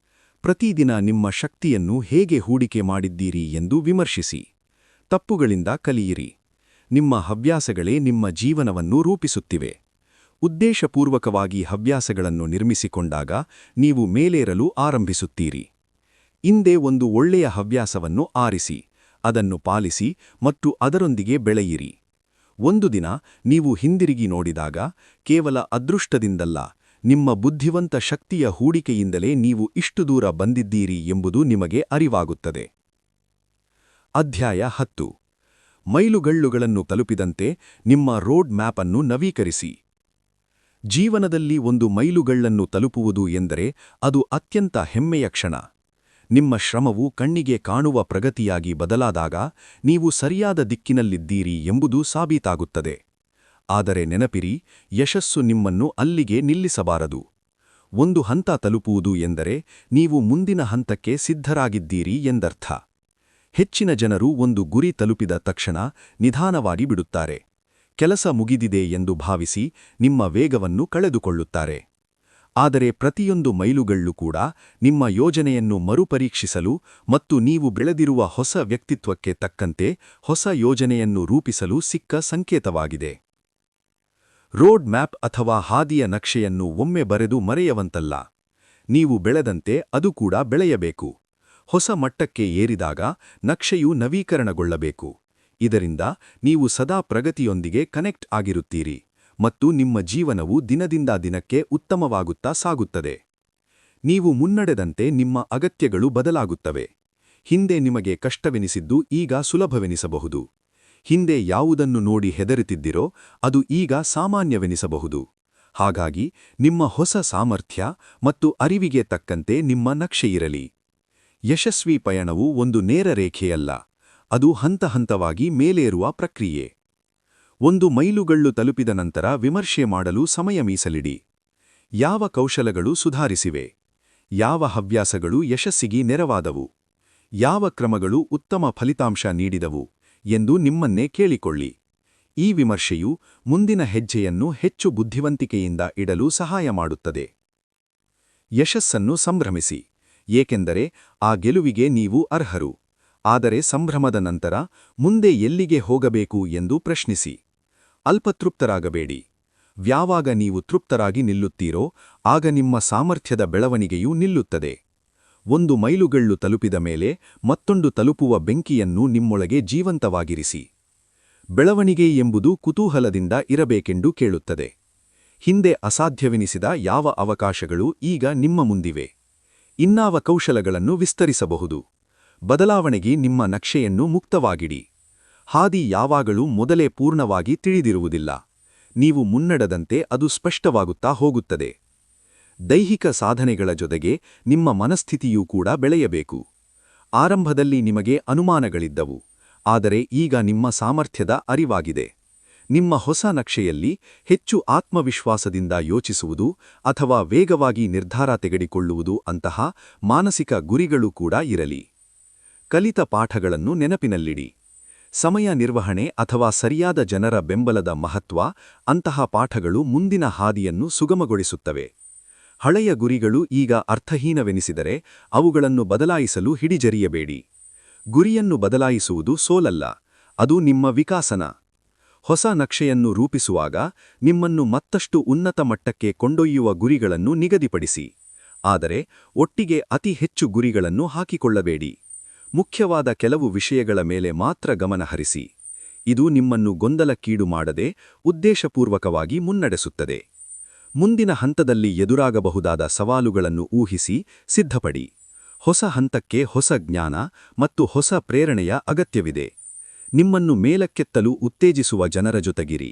ಪ್ರತಿದಿನ ನಿಮ್ಮ ಶಕ್ತಿಯನ್ನು ಹೇಗೆ ಹೂಡಿಕೆ ಮಾಡಿದ್ದೀರಿ ಎಂದು ವಿಮರ್ಶಿಸಿ. ತಪ್ಪುಗಳಿಂದ ಕಲಿಯಿರಿ. ನಿಮ್ಮ ಹವ್ಯಾಸಗಳೇ ನಿಮ್ಮ ಜೀವನವನ್ನು ರೂಪಿಸುತ್ತಿವೆ. ಉದ್ದೇಶಪೂರ್ವಕವಾಗಿ ಹವ್ಯಾಸಗಳನ್ನು ನಿರ್ಮಿಸಿಕೊಂಡಾಗ ನೀವು ಮೇಲೇರಲು ಆರಂಭಿಸುತ್ತೀರಿ. ಇಂದೇ ಒಂದು ಒಳ್ಳೆಯ ಹವ್ಯಾಸವನ್ನು ಆರಿಸಿ, ಅದನ್ನು ಪಾಲಿಸಿ ಮತ್ತು ಅದರೊಂದಿಗೆ ಬೆಳೆಯಿರಿ. ಒಂದು ದಿನ ನೀವು ಹಿಂದಿರುಗಿ ನೋಡಿದಾಗ ಕೇವಲ ಅದೃಷ್ಟದಿಂದಲ್ಲ, ನಿಮ್ಮ ಬುದ್ಧಿವಂತ ಶಕ್ತಿಯ ಹೂಡಿಕೆಯಿಂದಲೇ ನೀವು ಇಷ್ಟು ದೂರ ಬಂದಿದ್ದೀರಿ ಎಂಬುದು ನಿಮಗೆ ಅರಿವಾಗುತ್ತದೆ. ಅಧ್ಯಾಯ 10. ಮೈಲುಗಲ್ಲುಗಳನ್ನು ತಲುಪಿದಂತೆ ನಿಮ್ಮ ರೋಡ್ ಮ್ಯಾಪ್ ಅನ್ನು ನವೀಕರಿಸಿ. ಜೀವನದಲ್ಲಿ ಒಂದು ಮೈಲುಗಲ್ಲನ್ನು ತಲುಪುವುದು ಎಂದರೆ ಅದು ಅತ್ಯಂತ ಹೆಮ್ಮೆಯ ಕ್ಷಣ. ನಿಮ್ಮ ಶ್ರಮವು ಕಣ್ಣಿಗೆ ಕಾಣುವ ಪ್ರಗತಿಯಾಗಿ ಬದಲಾದಾಗ ನೀವು ಸರಿಯಾದ ದಿಕ್ಕಿನಲ್ಲಿದ್ದೀರಿ ಎಂಬುದು ಸಾಬೀತಾಗುತ್ತದೆ. ಆದರೆ ನೆನಪಿರಿ, ಯಶಸ್ಸು ನಿಮ್ಮನ್ನು ಅಲ್ಲಿಗೆ ನಿಲ್ಲಿಸಬಾರದು. ಒಂದು ಹಂತ ತಲುಪುವುದು ಎಂದರೆ ನೀವು ಮುಂದಿನ ಹಂತಕ್ಕೆ ಸಿದ್ಧರಾಗಿದ್ದೀರಿ ಎಂದರ್ಥ. ಹೆಚ್ಚಿನ ಜನರು ಒಂದು ಗುರಿ ತಲುಪಿದ ತಕ್ಷಣ ನಿಧಾನವಾಗಿ ಬಿಡುತ್ತಾರೆ. ಕೆಲಸ ಮುಗಿದಿದೆ ಎಂದು ಭಾವಿಸಿ ನಿಮ್ಮ ವೇಗವನ್ನು ಕಳೆದುಕೊಳ್ಳುತ್ತಾರೆ. ಆದರೆ ಪ್ರತಿಯೊಂದು ಮೈಲುಗಲ್ಲು ಕೂಡ ನಿಮ್ಮ ಯೋಜನೆಯನ್ನು ಮರುಪರೀಕ್ಷಿಸಲು ಮತ್ತು ನೀವು ಬೆಳೆದಿರುವ ಹೊಸ ವ್ಯಕ್ತಿತ್ವಕ್ಕೆ ತಕ್ಕಂತೆ ಹೊಸ ಯೋಜನೆಯನ್ನು ರೂಪಿಸಲು ಸಿಕ್ಕ ಸಂಕೇತವಾಗಿದೆ. ರೋಡ್ ಮ್ಯಾಪ್ ಅಥವಾ ಹಾದಿಯ ನಕ್ಷೆಯನ್ನು ಒಮ್ಮೆ ಬರೆದು ಮರೆಯುವಂತಲ್ಲ. ನೀವು ಬೆಳೆದಂತೆ ಅದು ಕೂಡ ಬೆಳೆಯಬೇಕು. ಹೊಸ ಮಟ್ಟಕ್ಕೆ ಏರಿದಾಗ ನಕ್ಷೆಯು ನವೀಕರಣಗೊಳ್ಳಬೇಕು. ಇದರಿಂದ ನೀವು ಸದಾ ಪ್ರಗತಿಯೊಂದಿಗೆ ಕನೆಕ್ಟ್ ಆಗಿರುತ್ತೀರಿ ಮತ್ತು ನಿಮ್ಮ ಜೀವನವು ದಿನದಿಂದ ದಿನಕ್ಕೆ ಉತ್ತಮವಾಗುತ್ತಾ ಸಾಗುತ್ತದೆ. ನೀವು ಮುನ್ನಡೆದಂತೆ ನಿಮ್ಮ ಅಗತ್ಯಗಳು ಬದಲಾಗುತ್ತವೆ. ಹಿಂದೆ ನಿಮಗೆ ಕಷ್ಟವೆನಿಸಿದ್ದು ಈಗ ಸುಲಭವೆನಿಸಬಹುದು. ಹಿಂದೆ ಯಾವುದನ್ನು ನೋಡಿ ಹೆದರುತ್ತಿದ್ದಿರೋ ಅದು ಈಗ ಸಾಮಾನ್ಯವೆನಿಸಬಹುದು. ಹಾಗಾಗಿ ನಿಮ್ಮ ಹೊಸ ಸಾಮರ್ಥ್ಯ ಮತ್ತು ಅರಿವಿಗೆ ತಕ್ಕಂತೆ ನಿಮ್ಮ ನಕ್ಷೆಯಿರಲಿ. ಯಶಸ್ವಿ ಪಯಣವು ಒಂದು ನೇರ ರೇಖೆಯಲ್ಲ, ಅದು ಹಂತಹಂತವಾಗಿ ಮೇಲೇರುವ ಪ್ರಕ್ರಿಯೆ. ಒಂದು ಮೈಲುಗಳ್ಳು ತಲುಪಿದ ನಂತರ ವಿಮರ್ಶೆ ಮಾಡಲು ಸಮಯ ಮೀಸಲಿಡಿ. ಯಾವ ಕೌಶಲಗಳು ಸುಧಾರಿಸಿವೆ? ಯಾವ ಹವ್ಯಾಸಗಳು ಯಶಸ್ಸಿಗೆ ನೆರವಾದವು? ಯಾವ ಕ್ರಮಗಳು ಉತ್ತಮ ಫಲಿತಾಂಶ ನೀಡಿದವು ಎಂದು ನಿಮ್ಮನ್ನೇ ಕೇಳಿಕೊಳ್ಳಿ. ಈ ವಿಮರ್ಶೆಯು ಮುಂದಿನ ಹೆಜ್ಜೆಯನ್ನು ಹೆಚ್ಚು ಬುದ್ಧಿವಂತಿಕೆಯಿಂದ ಇಡಲು ಸಹಾಯ ಮಾಡುತ್ತದೆ. ಯಶಸ್ಸನ್ನು ಸಂಭ್ರಮಿಸಿ, ಏಕೆಂದರೆ ಆ ಗೆಲುವಿಗೆ ನೀವು ಅರ್ಹರು. ಆದರೆ ಸಂಭ್ರಮದ ನಂತರ ಮುಂದೆ ಎಲ್ಲಿಗೆ ಹೋಗಬೇಕು ಎಂದು ಪ್ರಶ್ನಿಸಿ. ಅಲ್ಪತೃಪ್ತರಾಗಬೇಡಿ. ಯಾವಾಗ ನೀವು ತೃಪ್ತರಾಗಿ ನಿಲ್ಲುತ್ತೀರೋ ಆಗ ನಿಮ್ಮ ಸಾಮರ್ಥ್ಯದ ಬೆಳವಣಿಗೆಯೂ ನಿಲ್ಲುತ್ತದೆ. ಒಂದು ಮೈಲುಗಳ್ಳು ತಲುಪಿದ ಮೇಲೆ ಮತ್ತೊಂದು ತಲುಪುವ ಬೆಂಕಿಯನ್ನು ನಿಮ್ಮೊಳಗೆ ಜೀವಂತವಾಗಿರಿಸಿ. ಬೆಳವಣಿಗೆ ಎಂಬುದು ಕುತೂಹಲದಿಂದ ಇರಬೇಕೆಂದು ಕೇಳುತ್ತದೆ. ಹಿಂದೆ ಅಸಾಧ್ಯವೆನಿಸಿದ ಯಾವ ಅವಕಾಶಗಳು ಈಗ ನಿಮ್ಮ ಮುಂದಿವೆ? ಇನ್ನಾವ ಕೌಶಲಗಳನ್ನು ವಿಸ್ತರಿಸಬಹುದು? ಬದಲಾವಣೆಗೆ ನಿಮ್ಮ ನಕ್ಷೆಯನ್ನು ಮುಕ್ತವಾಗಿಡಿ. ಹಾದಿ ಯಾವಾಗಲೂ ಮೊದಲೇ ಪೂರ್ಣವಾಗಿ ತಿಳಿದಿರುವುದಿಲ್ಲ. ನೀವು ಮುನ್ನಡೆದಂತೆ ಅದು ಸ್ಪಷ್ಟವಾಗುತ್ತಾ ಹೋಗುತ್ತದೆ. ದೈಹಿಕ ಸಾಧನೆಗಳ ಜೊತೆಗೆ ನಿಮ್ಮ ಮನಸ್ಥಿತಿಯೂ ಕೂಡ ಬೆಳೆಯಬೇಕು. ಆರಂಭದಲ್ಲಿ ನಿಮಗೆ ಅನುಮಾನಗಳಿದ್ದವು, ಆದರೆ ಈಗ ನಿಮ್ಮ ಸಾಮರ್ಥ್ಯದ ಅರಿವಾಗಿದೆ. ನಿಮ್ಮ ಹೊಸ ನಕ್ಷೆಯಲ್ಲಿ ಹೆಚ್ಚು ಆತ್ಮವಿಶ್ವಾಸದಿಂದ ಯೋಚಿಸುವುದು ಅಥವಾ ವೇಗವಾಗಿ ನಿರ್ಧಾರ ತೆಗೆದುಕೊಳ್ಳುವುದು ಅಂತಹ ಮಾನಸಿಕ ಗುರಿಗಳು ಕೂಡ ಇರಲಿ. ಕಲಿತ ಪಾಠಗಳನ್ನು ನೆನಪಿನಲ್ಲಿಡಿ. ಸಮಯ ನಿರ್ವಹಣೆ ಅಥವಾ ಸರಿಯಾದ ಜನರ ಬೆಂಬಲದ ಮಹತ್ವ ಅಂತಹ ಪಾಠಗಳು ಮುಂದಿನ ಹಾದಿಯನ್ನು ಸುಗಮಗೊಳಿಸುತ್ತವೆ. ಹಳೆಯ ಗುರಿಗಳು ಈಗ ಅರ್ಥಹೀನವೆನಿಸಿದರೆ ಅವುಗಳನ್ನು ಬದಲಾಯಿಸಲು ಹಿಡಿಜರಿಯಬೇಡಿ. ಗುರಿಯನ್ನು ಬದಲಾಯಿಸುವುದು ಸೋಲಲ್ಲ, ಅದು ನಿಮ್ಮ ವಿಕಾಸನ. ಹೊಸ ನಕ್ಷೆಯನ್ನು ರೂಪಿಸುವಾಗ ನಿಮ್ಮನ್ನು ಮತ್ತಷ್ಟು ಉನ್ನತ ಮಟ್ಟಕ್ಕೆ ಕೊಂಡೊಯ್ಯುವ ಗುರಿಗಳನ್ನು ನಿಗದಿಪಡಿಸಿ. ಆದರೆ ಒಟ್ಟಿಗೆ ಅತಿ ಹೆಚ್ಚು ಗುರಿಗಳನ್ನು ಹಾಕಿಕೊಳ್ಳಬೇಡಿ. ಮುಖ್ಯವಾದ ಕೆಲವು ವಿಷಯಗಳ ಮೇಲೆ ಮಾತ್ರ ಗಮನಹರಿಸಿ. ಇದು ನಿಮ್ಮನ್ನು ಗೊಂದಲಕ್ಕೀಡು ಮಾಡದೆ ಉದ್ದೇಶಪೂರ್ವಕವಾಗಿ ಮುನ್ನಡೆಸುತ್ತದೆ. ಮುಂದಿನ ಹಂತದಲ್ಲಿ ಎದುರಾಗಬಹುದಾದ ಸವಾಲುಗಳನ್ನು ಊಹಿಸಿ ಸಿದ್ಧಪಡಿ. ಹೊಸ ಹಂತಕ್ಕೆ ಹೊಸ ಜ್ಞಾನ ಮತ್ತು ಹೊಸ ಪ್ರೇರಣೆಯ ಅಗತ್ಯವಿದೆ. ನಿಮ್ಮನ್ನು ಮೇಲಕ್ಕೆತ್ತಲು ಉತ್ತೇಜಿಸುವ ಜನರ ಜೊತೆಗಿರಿ.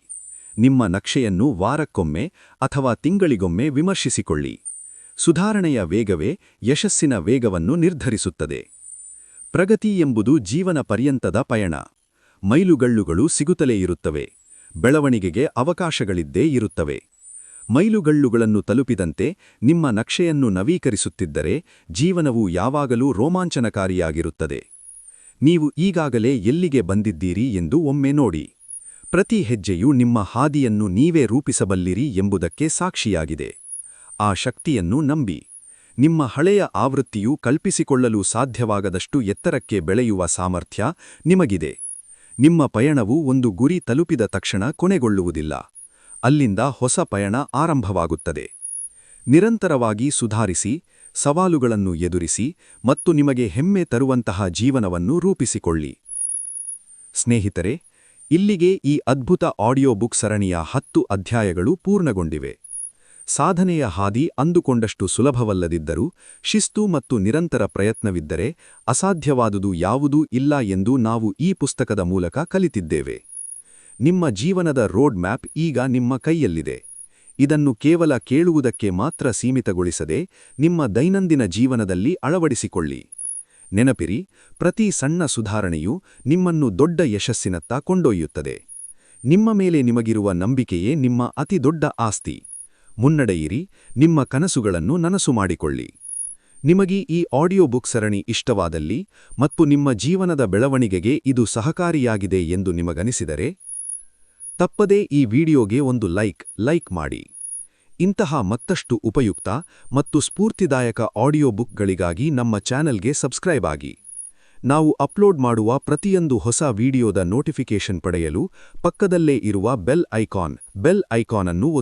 ನಿಮ್ಮ ನಕ್ಷೆಯನ್ನು ವಾರಕ್ಕೊಮ್ಮೆ ಅಥವಾ ತಿಂಗಳಿಗೊಮ್ಮೆ ವಿಮರ್ಶಿಸಿಕೊಳ್ಳಿ. ಸುಧಾರಣೆಯ ವೇಗವೇ ಯಶಸ್ಸಿನ ವೇಗವನ್ನು ನಿರ್ಧರಿಸುತ್ತದೆ. ಪ್ರಗತಿ ಎಂಬುದು ಜೀವನ ಪರ್ಯಂತದ ಪಯಣ. ಮೈಲುಗಳ್ಳುಗಳು ಸಿಗುತ್ತಲೇ ಇರುತ್ತವೆ. ಬೆಳವಣಿಗೆಗೆ ಅವಕಾಶಗಳಿದ್ದೇ ಇರುತ್ತವೆ. ಮೈಲುಗಳ್ಳುಗಳನ್ನು ತಲುಪಿದಂತೆ ನಿಮ್ಮ ನಕ್ಷೆಯನ್ನು ನವೀಕರಿಸುತ್ತಿದ್ದರೆ ಜೀವನವು ಯಾವಾಗಲೂ ರೋಮಾಂಚನಕಾರಿಯಾಗಿರುತ್ತದೆ. ನೀವು ಈಗಾಗಲೇ ಎಲ್ಲಿಗೆ ಬಂದಿದ್ದೀರಿ ಎಂದು ಒಮ್ಮೆ ನೋಡಿ. ಪ್ರತಿ ಹೆಜ್ಜೆಯೂ ನಿಮ್ಮ ಹಾದಿಯನ್ನು ನೀವೇ ರೂಪಿಸಬಲ್ಲಿರಿ ಎಂಬುದಕ್ಕೆ ಸಾಕ್ಷಿಯಾಗಿದೆ. ಆ ಶಕ್ತಿಯನ್ನು ನಂಬಿ. ನಿಮ್ಮ ಹಳೆಯ ಆವೃತ್ತಿಯು ಕಲ್ಪಿಸಿಕೊಳ್ಳಲು ಸಾಧ್ಯವಾಗದಷ್ಟು ಎತ್ತರಕ್ಕೆ ಬೆಳೆಯುವ ಸಾಮರ್ಥ್ಯ ನಿಮಗಿದೆ. ನಿಮ್ಮ ಪಯಣವು ಒಂದು ಗುರಿ ತಲುಪಿದ ತಕ್ಷಣ ಕೊನೆಗೊಳ್ಳುವುದಿಲ್ಲ. ಅಲ್ಲಿಂದ ಹೊಸ ಪಯಣ ಆರಂಭವಾಗುತ್ತದೆ. ನಿರಂತರವಾಗಿ ಸುಧಾರಿಸಿ, ಸವಾಲುಗಳನ್ನು ಎದುರಿಸಿ ಮತ್ತು ನಿಮಗೆ ಹೆಮ್ಮೆ ತರುವಂತಹ ಜೀವನವನ್ನು ರೂಪಿಸಿಕೊಳ್ಳಿ. ಸ್ನೇಹಿತರೆ, ಇಲ್ಲಿಗೆ ಈ ಅದ್ಭುತ ಆಡಿಯೋ ಬುಕ್ ಸರಣಿಯ 10 ಅಧ್ಯಾಯಗಳು ಪೂರ್ಣಗೊಂಡಿವೆ. ಸಾಧನೆಯ ಹಾದಿ ಅಂದುಕೊಂಡಷ್ಟು ಸುಲಭವಲ್ಲದಿದ್ದರೂ ಶಿಸ್ತು ಮತ್ತು ನಿರಂತರ ಪ್ರಯತ್ನವಿದ್ದರೆ ಅಸಾಧ್ಯವಾದುದು ಯಾವುದೂ ಇಲ್ಲ ಎಂದು ನಾವು ಈ ಪುಸ್ತಕದ ಮೂಲಕ ಕಲಿತಿದ್ದೇವೆ. ನಿಮ್ಮ ಜೀವನದ ರೋಡ್ ಮ್ಯಾಪ್ ಈಗ ನಿಮ್ಮ ಕೈಯಲ್ಲಿದೆ. ಇದನ್ನು ಕೇವಲ ಕೇಳುವುದಕ್ಕೆ ಮಾತ್ರ ಸೀಮಿತಗೊಳಿಸದೆ ನಿಮ್ಮ ದೈನಂದಿನ ಜೀವನದಲ್ಲಿ ಅಳವಡಿಸಿಕೊಳ್ಳಿ. ನೆನಪಿರಿ, ಪ್ರತಿ ಸಣ್ಣ ಸುಧಾರಣೆಯೂ ನಿಮ್ಮನ್ನು ದೊಡ್ಡ ಯಶಸ್ಸಿನತ್ತ ಕೊಂಡೊಯ್ಯುತ್ತದೆ. ನಿಮ್ಮ ಮೇಲೆ ನಿಮಗಿರುವ ನಂಬಿಕೆಯೇ ನಿಮ್ಮ ಅತಿ ದೊಡ್ಡ ಆಸ್ತಿ. ಮುನ್ನಡೆಯಿರಿ, ನಿಮ್ಮ ಕನಸುಗಳನ್ನು ನನಸು ಮಾಡಿಕೊಳ್ಳಿ. ನಿಮಗೆ ಈ ಆಡಿಯೋ ಬುಕ್ ಸರಣಿ ಇಷ್ಟವಾದಲ್ಲಿ ಮತ್ತು ನಿಮ್ಮ ಜೀವನದ ಬೆಳವಣಿಗೆಗೆ ಇದು ಸಹಕಾರಿಯಾಗಿದೆ ಎಂದು ನಿಮಗನಿಸಿದರೆ ತಪ್ಪದೇ ಈ ವಿಡಿಯೋಗೆ ಒಂದು ಲೈಕ್ ಮಾಡಿ. ಇಂತಹ ಮತ್ತಷ್ಟು ಉಪಯುಕ್ತ ಮತ್ತು ಸ್ಫೂರ್ತಿದಾಯಕ ಆಡಿಯೋ ಬುಕ್ಗಳಿಗಾಗಿ ನಮ್ಮ ಚಾನೆಲ್ಗೆ ಸಬ್ಸ್ಕ್ರೈಬ್ ಆಗಿ. ನಾವು ಅಪ್ಲೋಡ್ ಮಾಡುವ ಪ್ರತಿಯೊಂದು ಹೊಸ ವಿಡಿಯೋದ ನೋಟಿಫಿಕೇಷನ್ ಪಡೆಯಲು ಪಕ್ಕದಲ್ಲೇ ಇರುವ ಬೆಲ್ ಐಕಾನ್ ಅನ್ನು ಒತ್ತಿ.